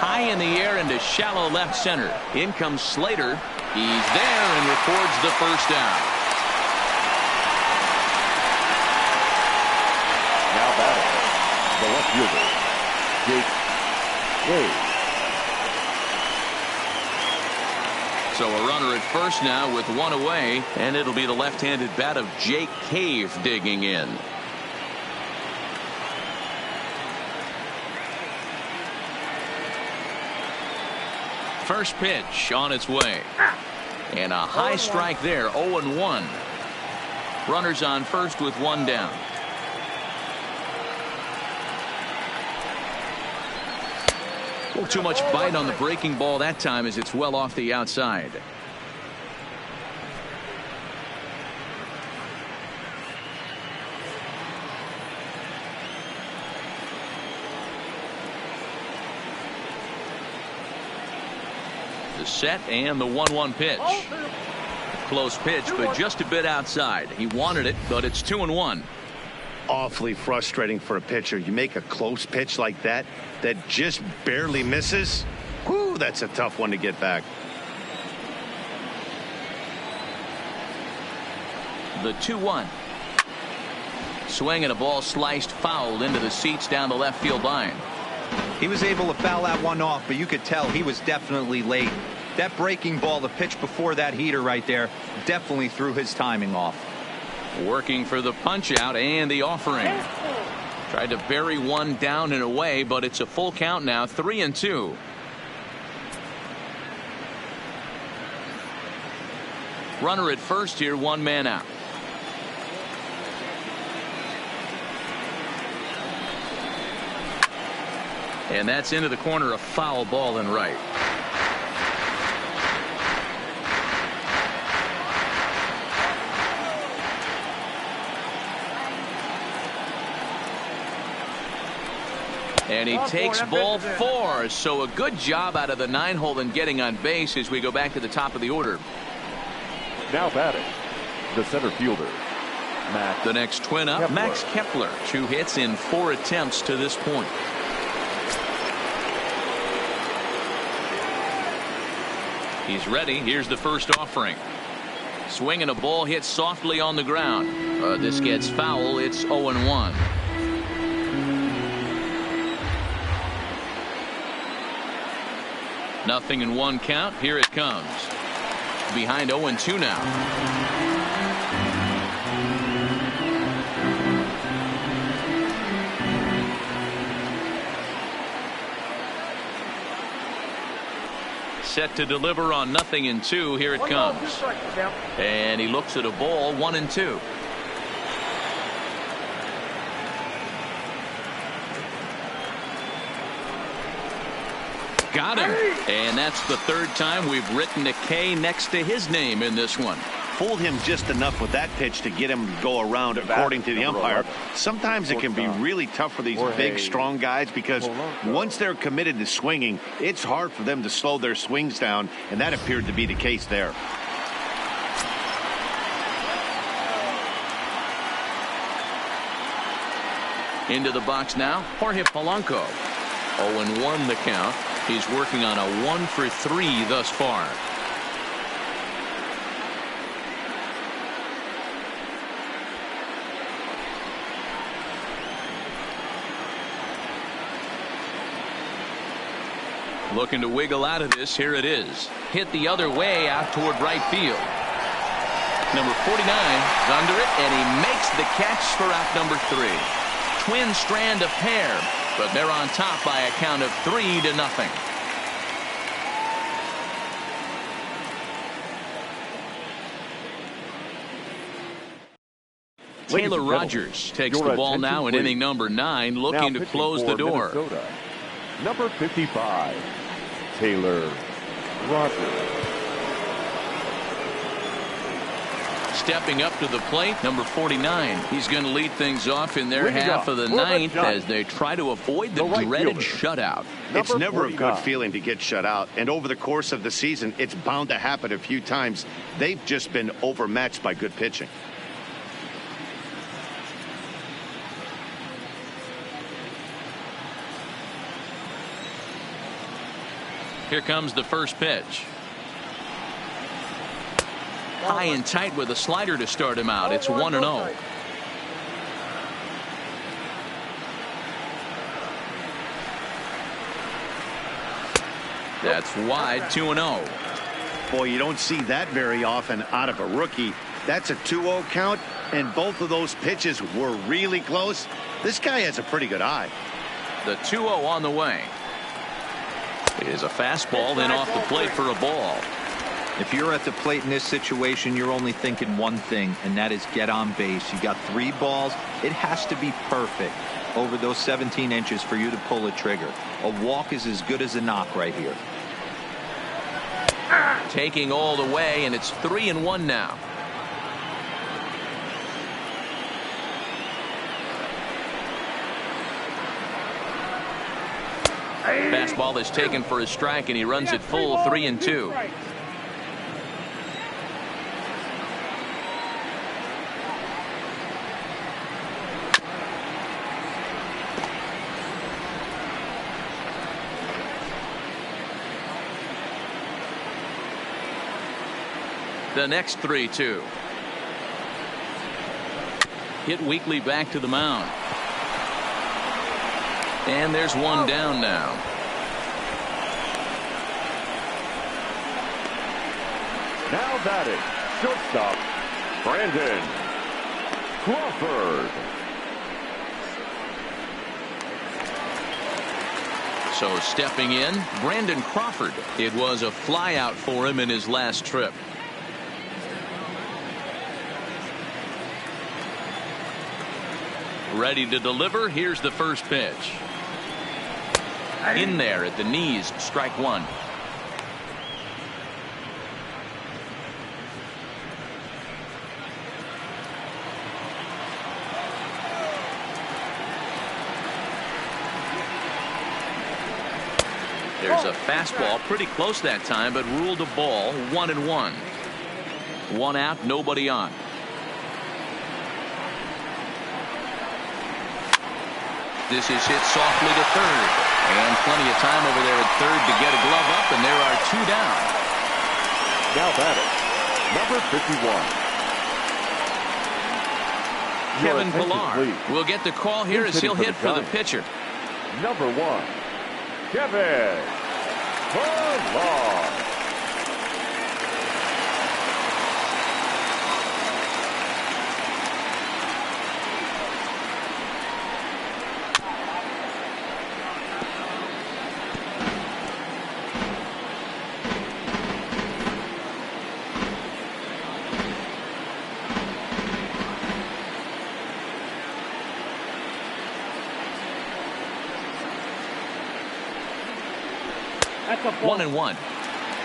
Speaker 1: High in the air into shallow left center. In comes Slater. He's there and records the first down.
Speaker 3: Now batting, the left fielder, Jake Cave.
Speaker 1: So a runner at first now with 1 away, and it'll be the left-handed bat of Jake Cave digging in. First pitch on its way. And a high strike there, 0-1. Runners on first with 1 down. Too much bite on the breaking ball that time as it's well off the outside. The set and the 1-1 pitch. Close pitch, but just a bit outside. He wanted it, but it's 2-1.
Speaker 2: Awfully frustrating for a pitcher. You make a close pitch like that just barely misses. Whew, that's a tough one to get back.
Speaker 1: The 2-1. Swing and a ball sliced foul into the seats down the left field line.
Speaker 5: He was able to foul that one off, but you could tell he was definitely late. That breaking ball, the pitch before that heater right there, definitely threw his timing off.
Speaker 1: Working for the punch out and the offering. Tried to bury one down and away, but it's a full count now, 3-2. Runner at first here, one man out. And that's into the corner, a foul ball and right. And he takes ball 4. So a good job out of the 9-hole in getting on base as we go back to the top of the order.
Speaker 3: Now batting, the center fielder, Max.
Speaker 1: The next twin up,
Speaker 3: Kepler.
Speaker 1: Max Kepler. 2 hits in 4 attempts to this point. He's ready. Here's the first offering. Swinging a ball hit softly on the ground. This gets foul. It's 0-1. Nothing in 1 count. Here it comes. Behind 0-2 now. Set to deliver on 0-2. Here it comes. And he looks at a ball, 1-2. Got him. And that's the 3rd time we've written a K next to his name in this one.
Speaker 2: Fooled him just enough with that pitch to get him to go around, according to the umpire. Sometimes it can be really tough for these big, strong guys because once they're committed to swinging, it's hard for them to slow their swings down, and that appeared to be the case there.
Speaker 1: Into the box now, Jorge Polanco. 0-1 the count. He's working on a 1 for 3 thus far. Looking to wiggle out of this. Here it is. Hit the other way out toward right field. Number 49 is under it, and he makes the catch for out number 3. Twin strand of pair, but they're on top by a count of 3-0. Taylor Rogers takes the ball now in inning number 9, looking to close the door.
Speaker 3: Minnesota, number 55, Taylor Rogers.
Speaker 1: Stepping up to the plate, number 49. He's going to lead things off in their half of the 9th as they try to avoid the dreaded shutout.
Speaker 2: It's never a good feeling to get shut out, and over the course of the season, it's bound to happen a few times. They've just been overmatched by good pitching.
Speaker 1: Here comes the first pitch. High and tight with a slider to start him out. It's 1-0. That's wide, 2-0.
Speaker 2: Boy, you don't see that very often out of a rookie. That's a 2-0 count, and both of those pitches were really close. This guy has a pretty good eye.
Speaker 1: The 2-0 on the way. It is a fastball, then off the plate for a ball.
Speaker 5: If you're at the plate in this situation, you're only thinking one thing, and that is get on base. You got 3 balls. It has to be perfect over those 17 inches for you to pull a trigger. A walk is as good as a knock right here.
Speaker 1: Taking all the way, and it's 3-1 now. Fastball is taken for a strike, and he runs it full 3-2. The next 3-2. Hit weakly back to the mound. And there's one down now.
Speaker 3: Now batting, shortstop, Brandon Crawford.
Speaker 1: So stepping in, Brandon Crawford. It was a flyout for him in his last trip. Ready to deliver. Here's the first pitch. In there at the knees, strike one. There's a fastball pretty close that time, but ruled a ball. 1-1. One out, nobody on. This is hit softly to third. And plenty of time over there at third to get a glove up, and there are two down.
Speaker 3: Now batting, number 51.
Speaker 1: Kevin Pillar will get the call here as he'll hit for the pitcher.
Speaker 3: Number 1, Kevin Pillar.
Speaker 6: That's a ball.
Speaker 1: 1-1.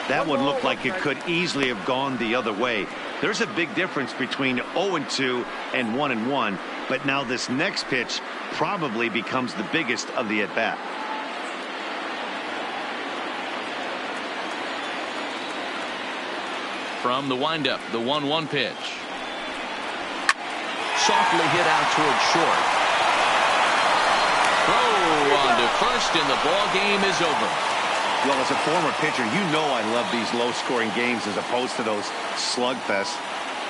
Speaker 2: That one looked like it could easily have gone the other way. There's a big difference between 0-2 and 1-1, but now this next pitch probably becomes the biggest of the at-bat.
Speaker 1: From the windup, the 1-1 pitch. Softly hit out towards short. Throw on to first, and the ball game is over.
Speaker 2: Well, as a former pitcher, you know I love these low-scoring games as opposed to those slugfests.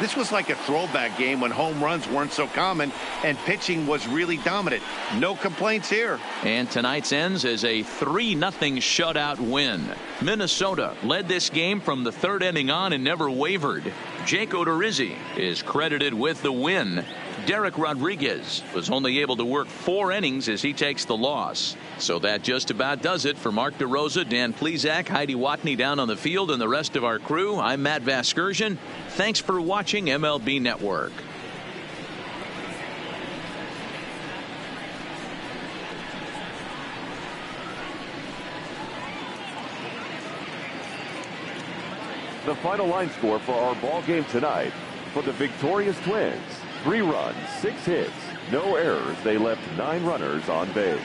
Speaker 2: This was like a throwback game when home runs weren't so common and pitching was really dominant. No complaints here.
Speaker 1: And tonight's ends as a 3-0 shutout win. Minnesota led this game from the third inning on and never wavered. Jake Odorizzi is credited with the win. Derek Rodriguez was only able to work 4 innings as he takes the loss. So that just about does it for Mark DeRosa, Dan Plesac, Heidi Watney down on the field, and the rest of our crew. I'm Matt Vasgersian. Thanks for watching MLB Network.
Speaker 3: The final line score for our ball game tonight for the victorious Twins. 3 runs, 6 hits, no errors. They left 9 runners on base.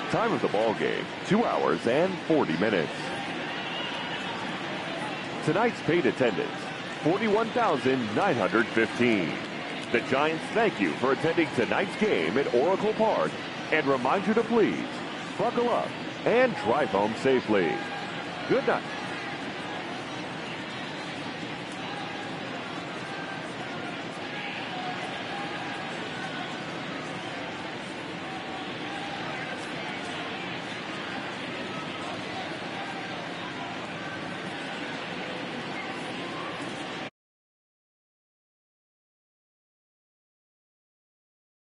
Speaker 3: Time of the ball game, 2 hours and 40 minutes. Tonight's paid attendance, 41,915. The Giants thank you for attending tonight's game at Oracle Park and remind you to please buckle up and drive home safely. Good night.